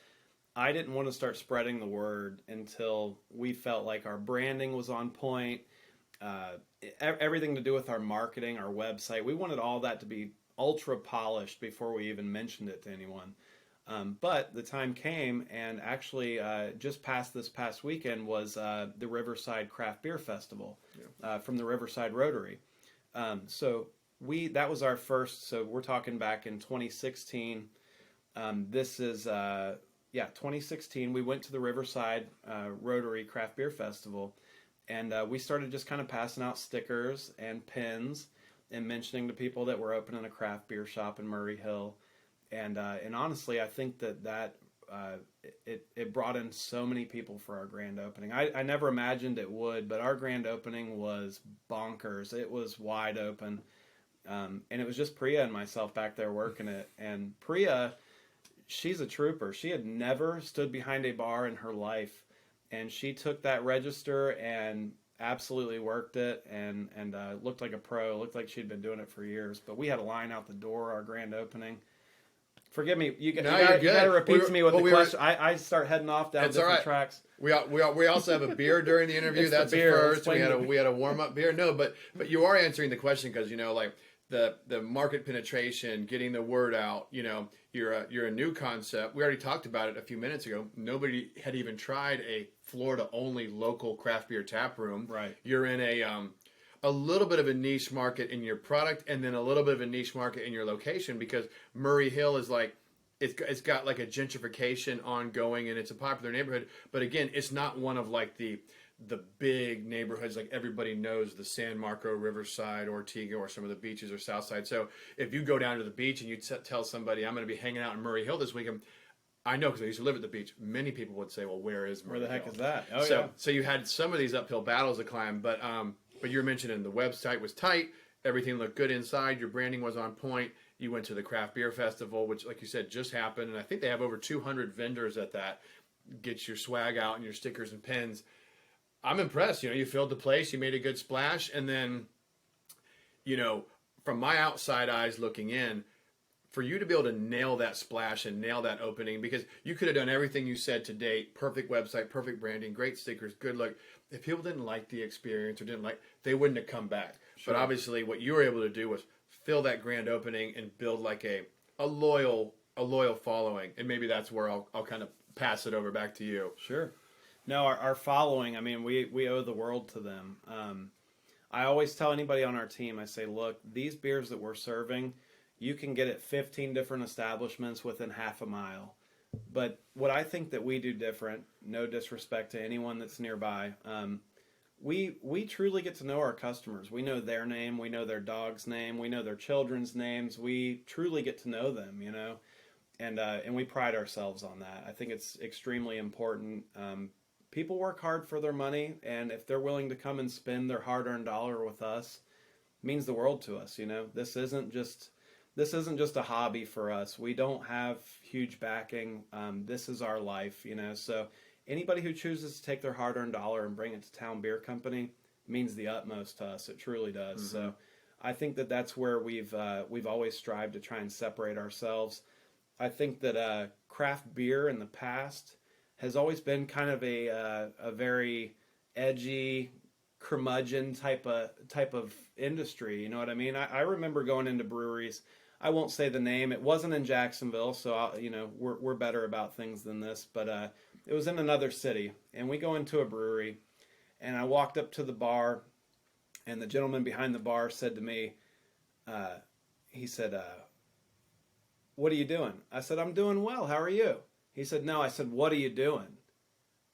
B: I didn't want to start spreading the word until we felt like our branding was on point, everything to do with our marketing, our website. We wanted all that to be ultra polished before we even mentioned it to anyone. But the time came, and actually just this past weekend was the Riverside Craft Beer Festival from the Riverside Rotary. That was our first, so we're talking back in 2016. This is 2016, we went to the Riverside Rotary Craft Beer Festival, and we started just kind of passing out stickers and pins and mentioning to people that we're opening a craft beer shop in Murray Hill. And honestly, I think that it brought in so many people for our grand opening. I never imagined it would, but our grand opening was bonkers. It was wide open. And it was just Priya and myself back there working it. And Priya, she's a trooper. She had never stood behind a bar in her life, and she took that register and absolutely worked it, and looked like a pro. Looked like she'd been doing it for years. But we had a line out the door, our grand opening. Forgive me, you got to repeat to me what the question. I start heading off down different tracks.
A: We also have a beer during the interview. That's the first. We had a warm up beer. No, but you are answering the question, because the market penetration, getting the word out. You're a new concept. We already talked about it a few minutes ago. Nobody had even tried a Florida only local craft beer tap room.
B: Right.
A: You're in a little bit of a niche market in your product, and then a little bit of a niche market in your location, because Murray Hill is like, it's got like a gentrification ongoing, and it's a popular neighborhood. But again, it's not one of like the big neighborhoods like everybody knows, the San Marco, Riverside, Ortega, or some of the beaches or Southside. So if you go down to the beach and you tell somebody, I'm going to be hanging out in Murray Hill this weekend, I know because I used to live at the beach, many people would say, well, where is Murray Hill?
B: Where the heck is that? Oh,
A: so,
B: yeah.
A: So you had some of these uphill battles to climb, but you were mentioning the website was tight, everything looked good inside, your branding was on point. You went to the Craft Beer Festival, which, like you said, just happened, and I think they have over 200 vendors at that. Get your swag out and your stickers and pins. I'm impressed. You filled the place, you made a good splash, and then, from my outside eyes looking in, for you to be able to nail that splash and nail that opening, because you could have done everything you said to date, perfect website, perfect branding, great stickers, good look. If people didn't like the experience or they wouldn't have come back. Sure. But obviously what you were able to do was fill that grand opening and build like a loyal following. And maybe that's where I'll kind of pass it over back to you.
B: Sure. No, our following, I mean, we owe the world to them. I always tell anybody on our team, I say, look, these beers that we're serving, you can get at 15 different establishments within half a mile. But what I think that we do different, no disrespect to anyone that's nearby, we truly get to know our customers. We know their name, we know their dog's name, we know their children's names. We truly get to know them, and we pride ourselves on that. I think it's extremely important. People work hard for their money, and if they're willing to come and spend their hard-earned dollar with us, it means the world to us. This isn't just a hobby for us. We don't have huge backing. This is our life, So anybody who chooses to take their hard-earned dollar and bring it to Town Beer Company means the utmost to us. It truly does. Mm-hmm. So I think that that's where we've always strived to try and separate ourselves. I think that craft beer in the past has always been kind of a very edgy, curmudgeon type of industry. You know what I mean? I remember going into breweries. I won't say the name. It wasn't in Jacksonville, so we're better about things than this. But it was in another city, and we go into a brewery, and I walked up to the bar, and the gentleman behind the bar said to me, he said, "What are you doing?" I said, "I'm doing well. How are you?" He said, "No." I said, "What are you doing?"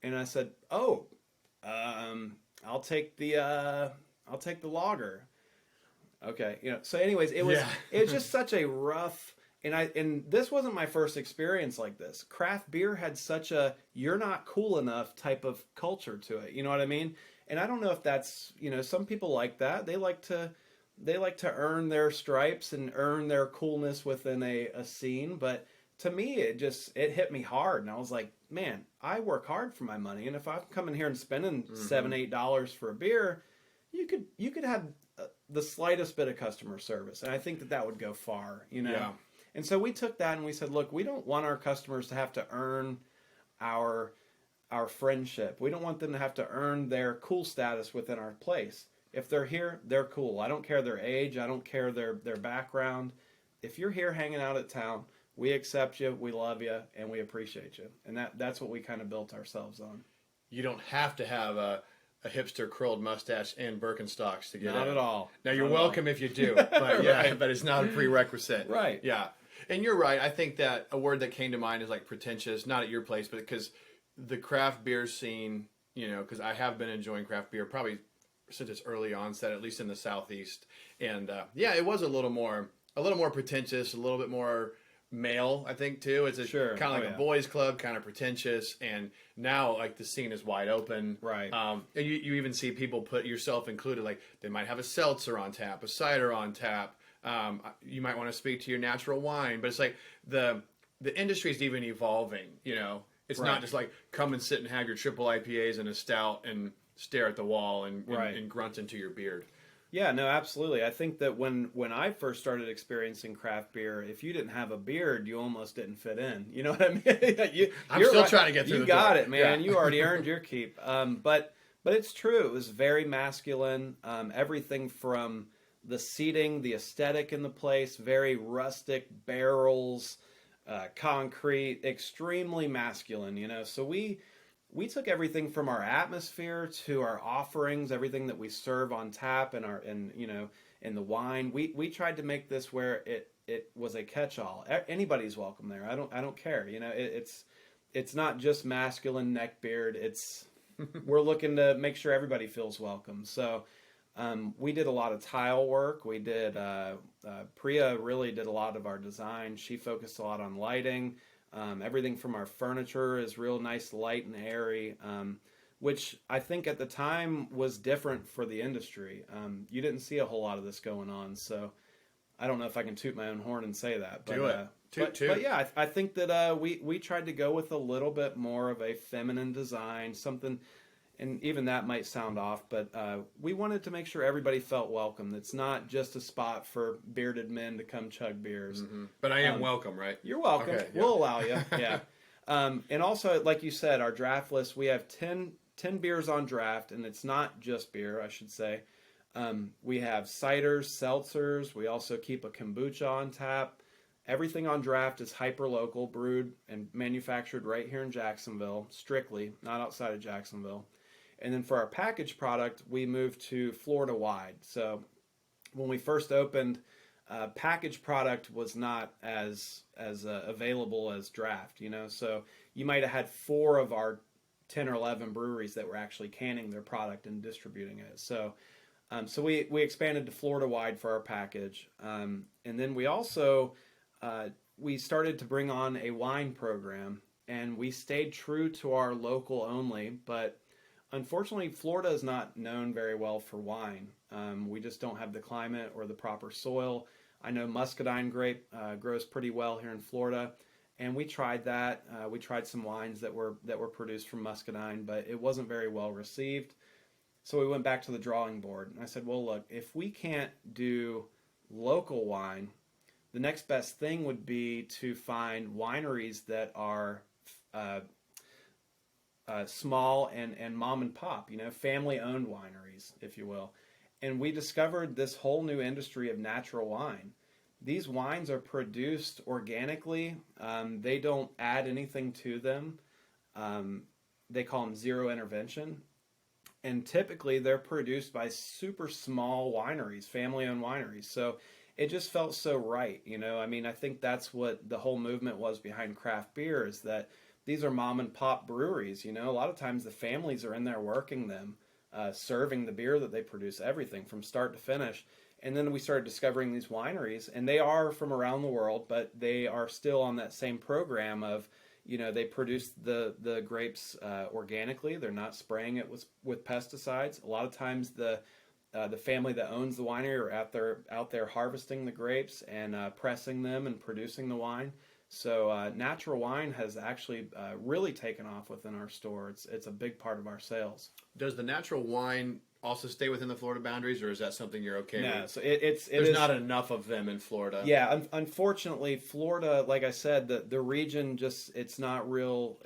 B: And I said, "Oh, I'll take the lager." Okay, So, anyways, it was just such a rough, and this wasn't my first experience like this. Craft beer had such a "you're not cool enough" type of culture to it. You know what I mean? And I don't know if that's some people like that. They like to earn their stripes and earn their coolness within a scene, but to me, it hit me hard, and I was like, man, I work hard for my money, and if I'm coming here and spending $7-8 for a beer, you could have the slightest bit of customer service, and I think that would go far,
A: Yeah.
B: And so we took that and we said, look, we don't want our customers to have to earn our friendship. We don't want them to have to earn their cool status within our place. If they're here, they're cool. I don't care their age. I don't care their background. If you're here hanging out at town, we accept you, we love you, and we appreciate you. And that's what we kind of built ourselves on.
A: You don't have to have a hipster curled mustache and Birkenstocks to get in.
B: Not at all.
A: Now, you're welcome if you do, but
B: Right.
A: but it's not a prerequisite.
B: Right.
A: Yeah. And you're right. I think that a word that came to mind is like pretentious, not at your place, but because the craft beer scene, because I have been enjoying craft beer probably since its early onset, at least in the Southeast. And it was a little more pretentious, a little bit more male, I think, too. It's kind of like a boys club, kind of pretentious, and now like the scene is wide open.
B: Right.
A: And you even see people, put yourself included, like they might have a seltzer on tap, a cider on tap. You might want to speak to your natural wine, but it's like the industry is even evolving. It's not just like come and sit and have your triple IPAs and a stout and stare at the wall and grunt into your beard.
B: Yeah, no, absolutely. I think that when I first started experiencing craft beer, if you didn't have a beard, you almost didn't fit in. You know what I mean?
A: I'm still trying to get through the door.
B: You got it, man. Yeah. You already earned your keep. But it's true. It was very masculine. Everything from the seating, the aesthetic in the place, very rustic barrels, concrete, extremely masculine, you know. So we took everything from our atmosphere to our offerings, everything that we serve on tap and you know, in the wine. We tried to make this where it was a catch-all. Anybody's welcome there. I don't care. You know, it's not just masculine neck beard. We're looking to make sure everybody feels welcome. So we did a lot of tile work. We did Priya really did a lot of our design. She focused a lot on lighting. Everything from our furniture is real nice, light and airy, which I think at the time was different for the industry. You didn't see a whole lot of this going on, so I don't know if I can toot my own horn and say that. But,
A: Do it. Toot.
B: But yeah, I think that we tried to go with a little bit more of a feminine design, something, and even that might sound off, but we wanted to make sure everybody felt welcome. It's not just a spot for bearded men to come chug beers.
A: Mm-hmm. But I am welcome, right?
B: You're welcome.
A: Okay, yeah.
B: We'll allow you. Yeah. And also, like you said, our draft list, we have 10 beers on draft, and it's not just beer, I should say. We have ciders, seltzers. We also keep a kombucha on tap. Everything on draft is hyper-local, brewed and manufactured right here in Jacksonville, strictly, not outside of Jacksonville. And then for our packaged product, we moved to Florida-wide. So when we first opened, packaged product was not as available as draft, you know. So you might have had 4 of our 10 or 11 breweries that were actually canning their product and distributing it. So so we expanded to Florida-wide for our package. And then we also we started to bring on a wine program, and we stayed true to our local only, but unfortunately, Florida is not known very well for wine. We just don't have the climate or the proper soil. I know muscadine grape grows pretty well here in Florida, and we tried that. We tried some wines that were produced from muscadine, but it wasn't very well received. So we went back to the drawing board, and I said, well, look, if we can't do local wine, the next best thing would be to find wineries that are small and mom and pop, you know, family-owned wineries, if you will. And we discovered this whole new industry of natural wine. These wines are produced organically. They don't add anything to them. They call them zero intervention. And typically they're produced by super small wineries, family-owned wineries. So it just felt so right, you know. I mean, I think that's what the whole movement was behind craft beer, is that these are mom and pop breweries, you know. A lot of times the families are in there working them, serving the beer that they produce, everything from start to finish. And then we started discovering these wineries, and they are from around the world, but they are still on that same program of, you know, they produce the grapes organically. They're not spraying it with pesticides. A lot of times the family that owns the winery are out there harvesting the grapes and pressing them and producing the wine. So natural wine has actually really taken off within our store. It's a big part of our sales.
A: Does the natural wine also stay within the Florida boundaries, or is that something you're okay with?
B: No, so
A: There's not enough of them in Florida.
B: Yeah, unfortunately, Florida, like I said, the region just it's not real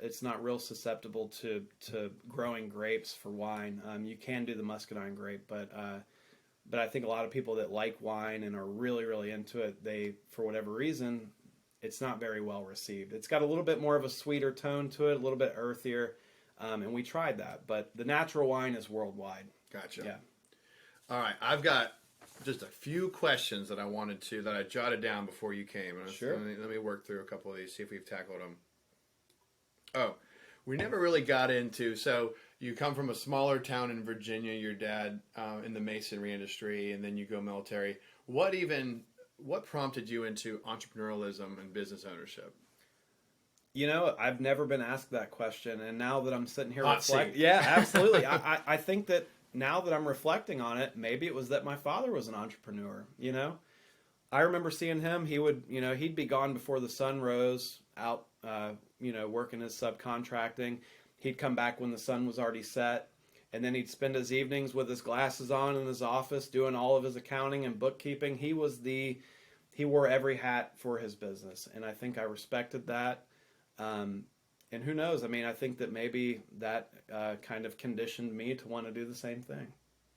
B: susceptible to growing grapes for wine. You can do the muscadine grape, but I think a lot of people that like wine and are really, really into it, they, for whatever reason, it's not very well received. It's got a little bit more of a sweeter tone to it, a little bit earthier, and we tried that. But the natural wine is worldwide.
A: Gotcha.
B: Yeah.
A: All right, I've got just a few questions that I jotted down before you came.
B: Sure.
A: Let me work through a couple of these, see if we've tackled them. Oh, we never really got into, so you come from a smaller town in Virginia, your dad in the masonry industry, and then you go military. What prompted you into entrepreneurialism and business ownership?
B: You know, I've never been asked that question, and now that I'm sitting here
A: reflecting,
B: yeah, absolutely. I think that now that I'm reflecting on it, maybe it was that my father was an entrepreneur. You know, I remember seeing him. He'd be gone before the sun rose, out, working his subcontracting. He'd come back when the sun was already set, and then he'd spend his evenings with his glasses on in his office doing all of his accounting and bookkeeping. He wore every hat for his business, and I think I respected that. And who knows? I mean, I think that maybe that kind of conditioned me to want to do the same thing.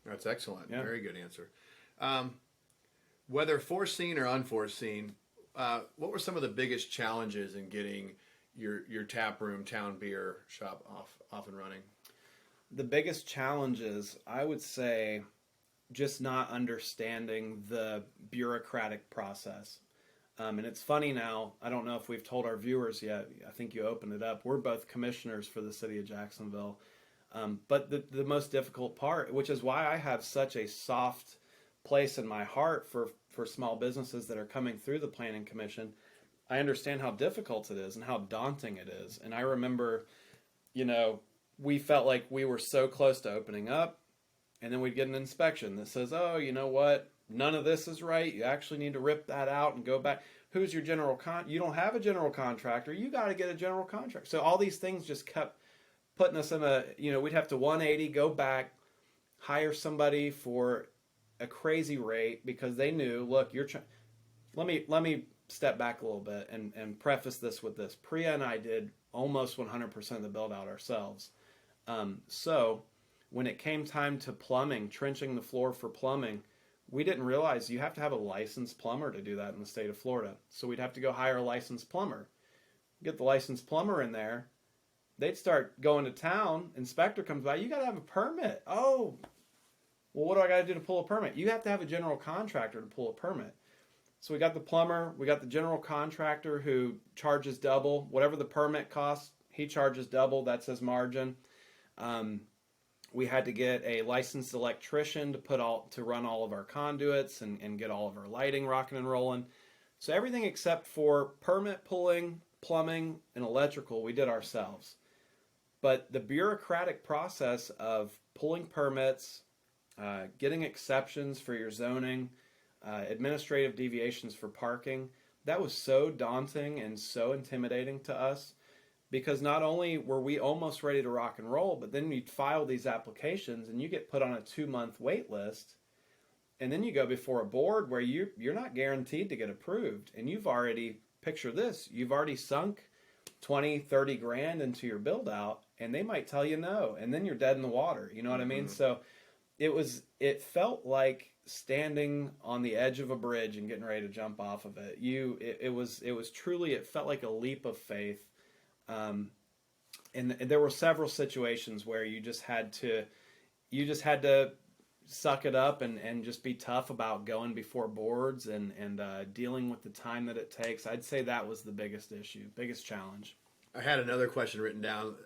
A: That's excellent.
B: Yeah.
A: Very good answer. Whether foreseen or unforeseen, what were some of the biggest challenges in getting your tap room, town beer shop off and running?
B: The biggest challenges, I would say, just not understanding the bureaucratic process. And it's funny now, I don't know if we've told our viewers yet, I think you opened it up. We're both commissioners for the city of Jacksonville. But the most difficult part, which is why I have such a soft place in my heart for small businesses that are coming through the Planning Commission, I understand how difficult it is and how daunting it is. And I remember, we felt like we were so close to opening up, and then we'd get an inspection that says, oh, you know what? None of this is right. You actually need to rip that out and go back. Who's your general You don't have a general contractor. You got to get a general contractor. So all these things just kept putting us in we'd have to 180, go back, hire somebody for a crazy rate because they knew, look, you're trying. Let me step back a little bit and preface this with this. Priya and I did almost 100% of the build out ourselves. So when it came time to plumbing, trenching the floor for plumbing, we didn't realize you have to have a licensed plumber to do that in the state of Florida. So we'd have to go hire a licensed plumber. Get the licensed plumber in there. They'd start going to town. Inspector comes by. You got to have a permit. Oh, well, what do I got to do to pull a permit? You have to have a general contractor to pull a permit. So we got the plumber. We got the general contractor who charges double. Whatever the permit costs, he charges double. That's his margin. We had to get a licensed electrician to run all of our conduits and get all of our lighting rocking and rolling. So everything except for permit pulling, plumbing, and electrical, we did ourselves. But the bureaucratic process of pulling permits, getting exceptions for your zoning, administrative deviations for parking, that was so daunting and so intimidating to us. Because not only were we almost ready to rock and roll, but then you'd file these applications and you get put on a 2-month wait list. And then you go before a board where you're not guaranteed to get approved. And you've already, picture this, you've already sunk 20, 30 grand into your build out, and they might tell you no. And then you're dead in the water. You know what I mean? So it felt like standing on the edge of a bridge and getting ready to jump off of it. It felt like a leap of faith. And there were several situations where you just had to suck it up and just be tough about going before boards and dealing with the time that it takes. I'd say that was the biggest issue, biggest challenge.
A: I had another question written down.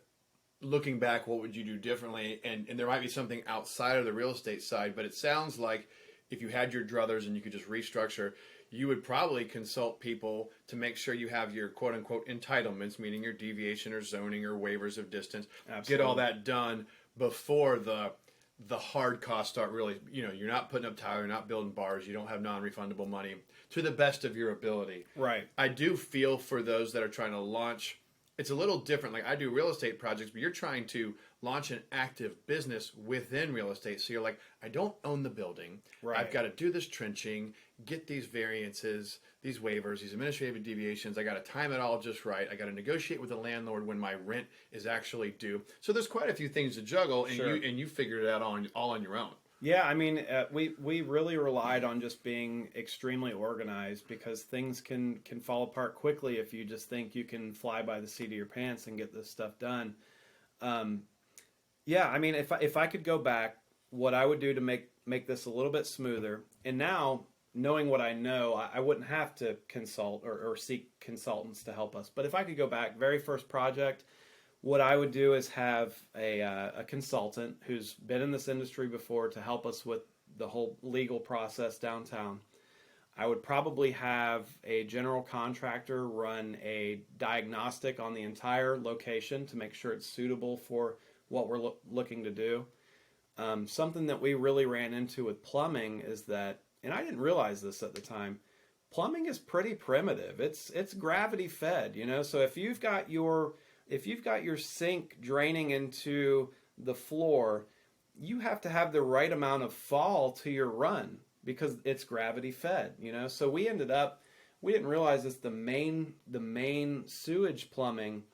A: Looking back, what would you do differently? And there might be something outside of the real estate side, but it sounds like if you had your druthers and you could just restructure, you would probably consult people to make sure you have your quote-unquote entitlements, meaning your deviation or zoning or waivers of distance. Absolutely. Get all that done before the hard costs start really, you're not putting up tile, you're not building bars, you don't have non-refundable money, to the best of your ability.
B: Right.
A: I do feel for those that are trying to launch. It's a little different. Like I do real estate projects, but you're trying to launch an active business within real estate. So you're like, I don't own the building. Right. I've got to do this trenching, get these variances, these waivers, these administrative deviations. I got to time it all just right. I got to negotiate with the landlord when my rent is actually due. So there's quite a few things to juggle, and sure. you figured it out all on your own.
B: Yeah, I mean, we really relied on just being extremely organized because things can fall apart quickly if you just think you can fly by the seat of your pants and get this stuff done. Yeah, I mean, if I could go back, what I would do to make this a little bit smoother, and now knowing what I know, I wouldn't have to consult or seek consultants to help us. But if I could go back, very first project, what I would do is have a consultant who's been in this industry before to help us with the whole legal process downtown. I would probably have a general contractor run a diagnostic on the entire location to make sure it's suitable for what we're looking to do. Something that we really ran into with plumbing is that, and I didn't realize this at the time, plumbing is pretty primitive. It's gravity fed, So if you've got your sink draining into the floor, you have to have the right amount of fall to your run because it's gravity fed, So we didn't realize this, the main sewage plumbing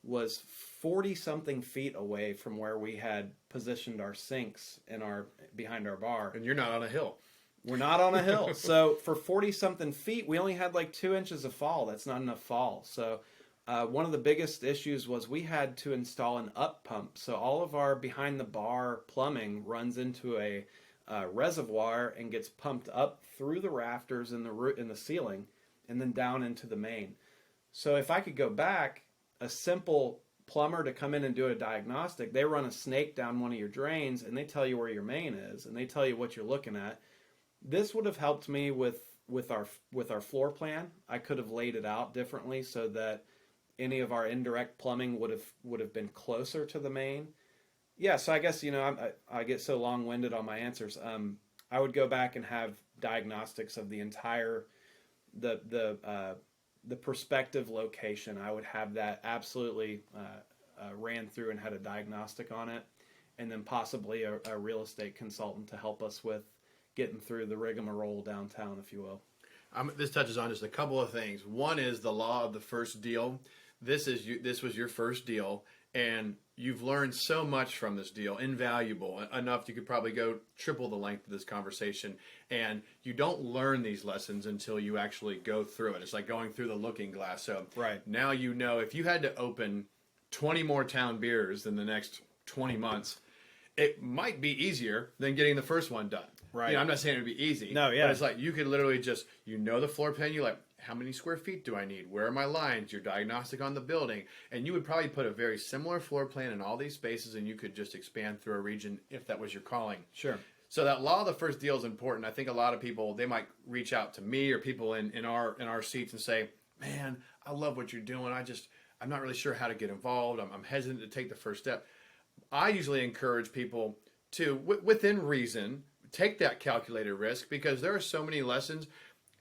B: was 40 something feet away from where we had positioned our sinks behind our bar.
A: And you're not on a hill.
B: We're not on a hill. So for 40-something feet, we only had like 2 inches of fall. That's not enough fall. So one of the biggest issues was we had to install an up pump. So all of our behind the bar plumbing runs into a reservoir and gets pumped up through the rafters in the ceiling and then down into the main. So if I could go back, a simple plumber to come in and do a diagnostic, they run a snake down one of your drains and they tell you where your main is and they tell you what you're looking at. This would have helped me with our floor plan. I could have laid it out differently so that any of our indirect plumbing would have been closer to the main. Yeah, so I guess I get so long-winded on my answers. I would go back and have diagnostics of the entire the prospective location. I would have that absolutely ran through and had a diagnostic on it, and then possibly a real estate consultant to help us with getting through the rigmarole downtown, if you will.
A: This touches on just a couple of things. One is the law of the first deal. This was your first deal, and you've learned so much from this deal, invaluable, enough you could probably go triple the length of this conversation. And you don't learn these lessons until you actually go through it. It's like going through the looking glass. So
B: right
A: now you know if you had to open 20 more town beers in the next 20 months, it might be easier than getting the first one done.
B: Right.
A: You know, I'm not saying it would be easy.
B: No, yeah.
A: But it's like you could literally just, the floor plan, you're like, how many square feet do I need? Where are my lines? Your diagnostic on the building. And you would probably put a very similar floor plan in all these spaces, and you could just expand through a region if that was your calling.
B: Sure.
A: So that law of the first deal is important. I think a lot of people, they might reach out to me or people in our seats and say, man, I love what you're doing. I'm not really sure how to get involved. I'm hesitant to take the first step. I usually encourage people to, within reason, take that calculated risk, because there are so many lessons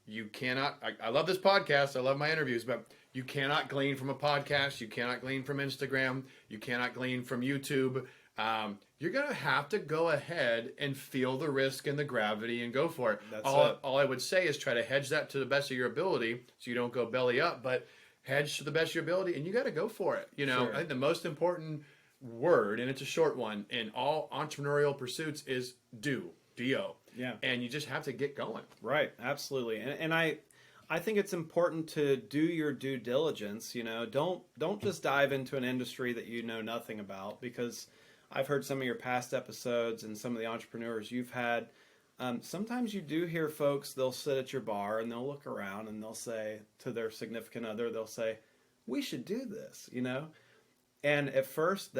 A: you cannot. I love this podcast. I love my interviews, but you cannot glean from a podcast. You cannot glean from Instagram. You cannot glean from YouTube. You're going to have to go ahead and feel the risk and the gravity and go for it. All I would say is try to hedge that to the best of your ability so you don't go belly up, but hedge to the best of your ability, and you got to go for it.
B: Sure.
A: I think the most important word, and it's a short one, in all entrepreneurial pursuits is do. D-O.
B: Yeah.
A: And you just have to get going.
B: Right. Absolutely. And I think it's important to do your due diligence. Don't just dive into an industry that you know nothing about, because I've heard some of your past episodes and some of the entrepreneurs you've had. Sometimes you do hear folks, they'll sit at your bar and they'll look around and they'll say to their significant other, they'll say, we should do this, And at first,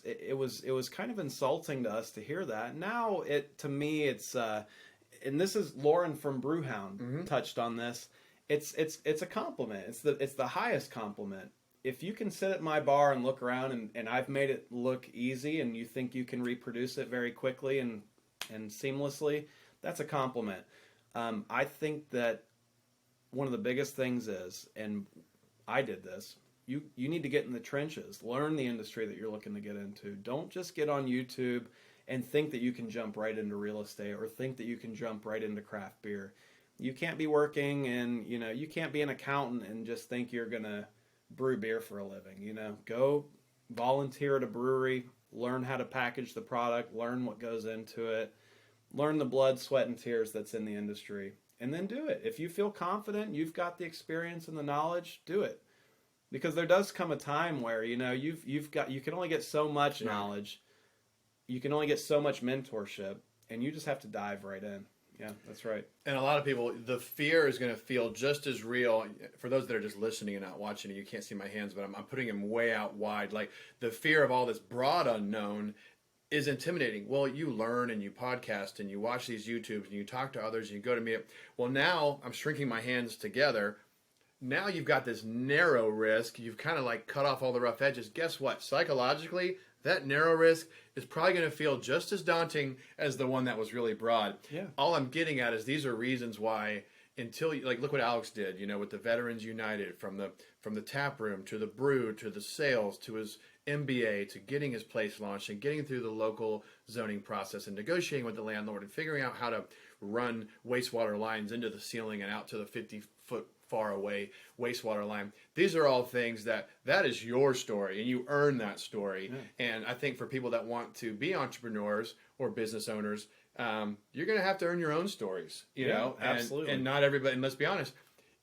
B: it was kind of insulting to us to hear that. Now, to me, it's and this is Lauren from Brewhound touched on this. It's a compliment. It's the highest compliment. If you can sit at my bar and look around, and I've made it look easy, and you think you can reproduce it very quickly and seamlessly, that's a compliment. I think that one of the biggest things is, and I did this. You need to get in the trenches, learn the industry that you're looking to get into. Don't just get on YouTube and think that you can jump right into real estate or think that you can jump right into craft beer. You can't be working and, you can't be an accountant and just think you're going to brew beer for a living. Go volunteer at a brewery, learn how to package the product, learn what goes into it, learn the blood, sweat, and tears that's in the industry, and then do it. If you feel confident, you've got the experience and the knowledge, do it. Because there does come a time where you can only get so much knowledge, you can only get so much mentorship, and you just have to dive right in. Yeah, that's right.
A: And a lot of people, the fear is going to feel just as real. For those that are just listening and not watching, you can't see my hands, but I'm putting them way out wide. Like the fear of all this broad unknown is intimidating. Well, you learn and you podcast and you watch these YouTubes and you talk to others and you go to meet. Well, now I'm shrinking my hands together. Now you've got this narrow risk. You've kind of like cut off all the rough edges. Guess what? Psychologically, that narrow risk is probably going to feel just as daunting as the one that was really broad.
B: Yeah.
A: All I'm getting at is these are reasons why until you, look what Alex did, with the Veterans United, from the tap room to the brew to the sales to his MBA to getting his place launched and getting through the local zoning process and negotiating with the landlord and figuring out how to run wastewater lines into the ceiling and out to the 50-foot far away wastewater line. These are all things that is your story, and you earn that story. Yeah. And I think for people that want to be entrepreneurs or business owners, you're going to have to earn your own stories, you know,
B: absolutely.
A: And not everybody, and let's be honest,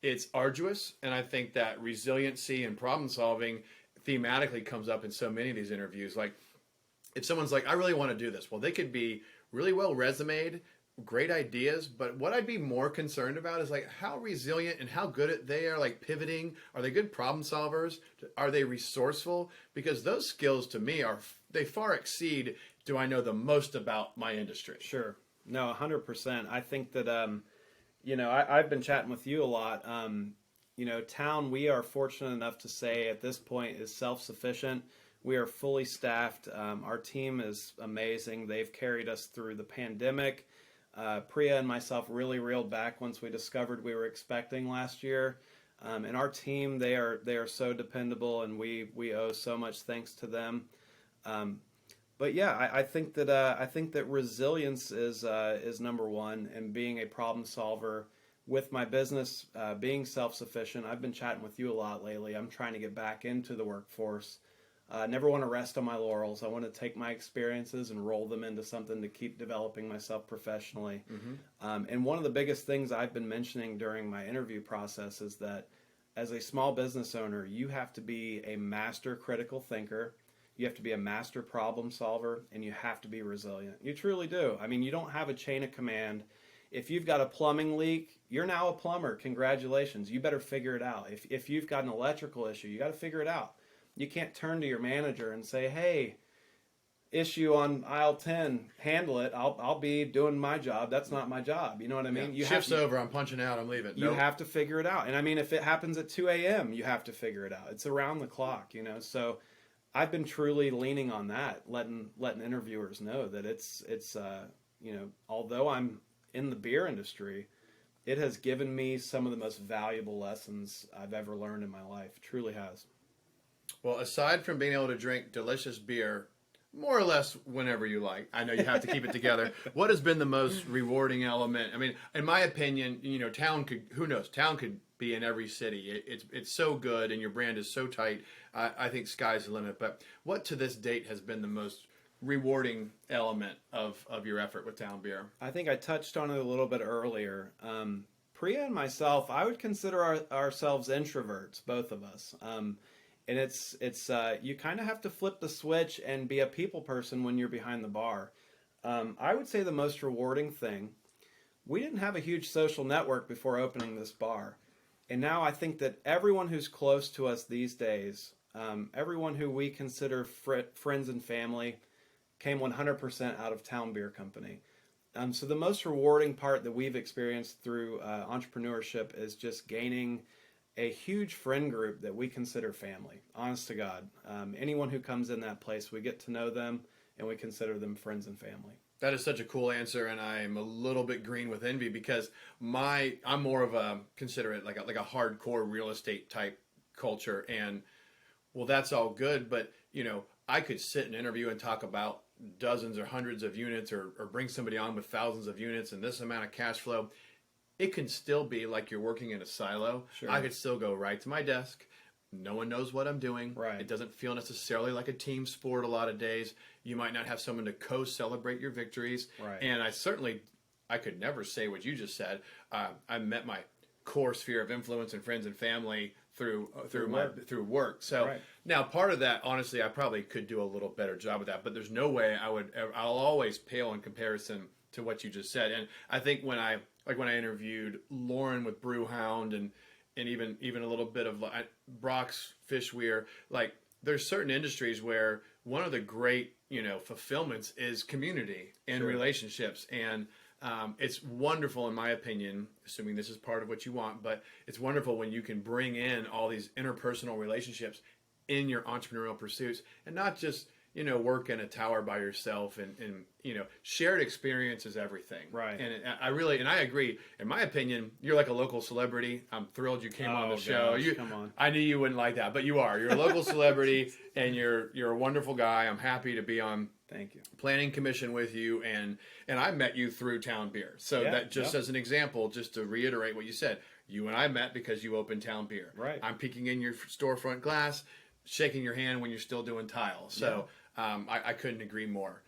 A: it's arduous. And I think that resiliency and problem solving thematically comes up in so many of these interviews. Like if someone's like, I really want to do this. Well, they could be really well resumed, great ideas, but what I'd be more concerned about is like how resilient and how good at they are, like pivoting. Are they good problem solvers? Are they resourceful? Because those skills to me they far exceed, do I know the most about my industry?
B: Sure. No, 100%. I think that, you know, I've been chatting with you a lot. You know, town, we are fortunate enough to say at this point is self-sufficient. We are fully staffed. Our team is amazing. They've carried us through the pandemic. Priya and myself really reeled back once we discovered we were expecting last year. And our team, they are so dependable, and we owe so much thanks to them. But yeah, I think that resilience is number one, and being a problem solver with my business, being self-sufficient. I've been chatting with you a lot lately. I'm trying to get back into the workforce. Never want to rest on my laurels. I want to take my experiences and roll them into something to keep developing myself professionally. Mm-hmm. And one of the biggest things I've been mentioning during my interview process is that as a small business owner, you have to be a master critical thinker. You have to be a master problem solver, and you have to be resilient. You truly do. I mean, you don't have a chain of command. If you've got a plumbing leak, you're now a plumber. Congratulations. You better figure it out. If you've got an electrical issue, you got to figure it out. You can't turn to your manager and say, hey, issue on aisle 10, handle it. I'll be doing my job. That's not my job. You know what I mean?
A: Yeah. Shift's over. I'm punching out. I'm leaving.
B: You have to figure it out. And I mean, if it happens at 2 a.m., you have to figure it out. It's around the clock, you know? So I've been truly leaning on that, letting interviewers know that it's you know, although I'm in the beer industry, it has given me some of the most valuable lessons I've ever learned in my life. It truly has.
A: Well, aside from being able to drink delicious beer, more or less whenever you like, I know you have to keep it together. What has been the most rewarding element? I mean, in my opinion, you know, town could be in every city. It's so good, and your brand is so tight. I think sky's the limit. But what to this date has been the most rewarding element of your effort with Town Beer?
B: I think I touched on it a little bit earlier. Priya and myself, I would consider ourselves introverts, both of us. And it's you kind of have to flip the switch and be a people person when you're behind the bar. I would say the most rewarding thing, we didn't have a huge social network before opening this bar. And now I think that everyone who's close to us these days, everyone who we consider friends and family, came 100% out of Town Beer Company. So the most rewarding part that we've experienced through entrepreneurship is just gaining a huge friend group that we consider family, honest to God. Anyone who comes in that place, we get to know them, and we consider them friends and family.
A: That is such a cool answer, and I'm a little bit green with envy because I'm more of a, consider it like a hardcore real estate type culture, and well, that's all good, but you know, I could sit and interview and talk about dozens or hundreds of units, or bring somebody on with thousands of units and this amount of cash flow. It can still be like you're working in a silo.
B: Sure.
A: I could still go right to my desk. No one knows what I'm doing.
B: Right.
A: It doesn't feel necessarily like a team sport a lot of days. You might not have someone to co-celebrate your victories.
B: Right.
A: And I could never say what you just said. I met my core sphere of influence and friends and family through work. So
B: right.
A: Now part of that, honestly, I probably could do a little better job with that, but there's no way I'll always pale in comparison to what you just said. And I think when I interviewed Lauren with Brewhound and even a little bit of Brock's Fishweir, like there's certain industries where one of the great, you know, fulfillments is community and
B: Sure.
A: relationships. And it's wonderful, in my opinion, assuming this is part of what you want, but it's wonderful when you can bring in all these interpersonal relationships in your entrepreneurial pursuits, and not just, you know, work in a tower by yourself, and you know, shared experience is everything.
B: Right.
A: And I agree. In my opinion, you're like a local celebrity. I'm thrilled you came on the show.
B: Gosh, come on.
A: I knew you wouldn't like that, but you are. You're a local celebrity, and you're a wonderful guy. I'm happy to be on
B: Thank you.
A: planning commission with you, and I met you through Town Beer. So
B: Yeah,
A: that just as an example, just to reiterate what you said, you and I met because you opened Town Beer.
B: Right.
A: I'm peeking in your storefront glass, shaking your hand when you're still doing tile. So I couldn't agree more.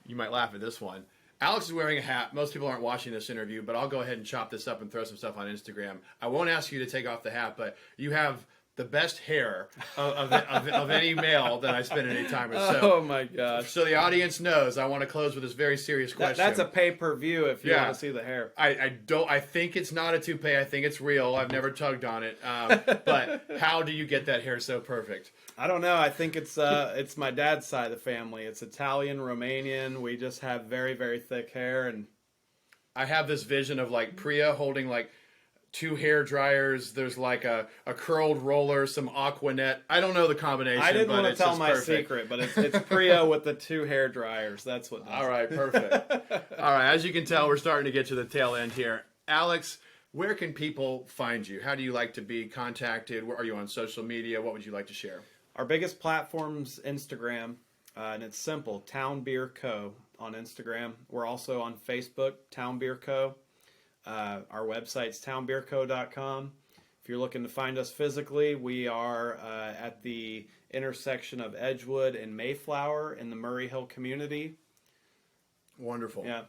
A: You might laugh at this one. Alex is wearing a hat. Most people aren't watching this interview, but I'll go ahead and chop this up and throw some stuff on Instagram. I won't ask you to take off the hat, but you have the best hair of any male that I spend any time with. So,
B: oh my gosh!
A: So the audience knows. I want to close with this very serious question.
B: That's a pay-per-view if you want to see the hair.
A: I think it's not a toupee. I think it's real. I've never tugged on it. But how do you get that hair so perfect?
B: I don't know. I think it's my dad's side of the family. It's Italian, Romanian. We just have very, very thick hair, and
A: I have this vision of like Priya holding like 2 hair dryers. There's like a curled roller, some Aquanet. I don't know the combination.
B: I didn't want to tell my
A: perfect.
B: secret, but it's Priya with the 2 hair dryers. That's what.
A: All right, perfect. All right, as you can tell, we're starting to get to the tail end here. Alex, where can people find you? How do you like to be contacted? Where are you on social media? What would you like to share?
B: Our biggest platform's Instagram, and it's simple, Town Beer Co. on Instagram. We're also on Facebook, Town Beer Co. Our website's townbeerco.com. If you're looking to find us physically, we are at the intersection of Edgewood and Mayflower in the Murray Hill community.
A: Wonderful.
B: Yeah.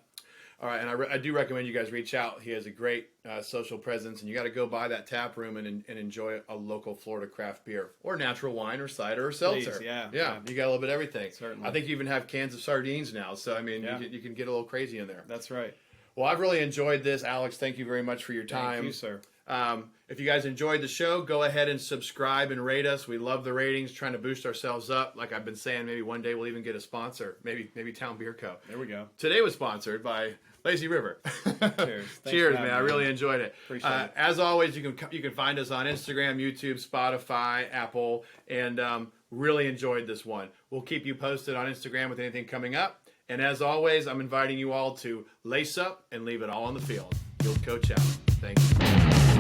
A: All right, and I do recommend you guys reach out. He has a great social presence, and you got to go by that tap room and enjoy a local Florida craft beer or natural wine or cider or seltzer.
B: Please, yeah.
A: You got a little bit of everything.
B: Certainly.
A: I think you even have cans of sardines now, so I mean, you can get a little crazy in there.
B: That's right.
A: Well, I've really enjoyed this, Alex. Thank you very much for your time.
B: Thank you, sir.
A: If you guys enjoyed the show, go ahead and subscribe and rate us. We love the ratings, trying to boost ourselves up. Like I've been saying, maybe one day we'll even get a sponsor. Maybe Town Beer Co.
B: There we go.
A: Today was sponsored by Lazy River.
B: Cheers.
A: Cheers, man. I really enjoyed it.
B: Appreciate it.
A: As always, you can find us on Instagram, YouTube, Spotify, Apple, and really enjoyed this one. We'll keep you posted on Instagram with anything coming up. And as always, I'm inviting you all to lace up and leave it all on the field. Field coach out. Thank you.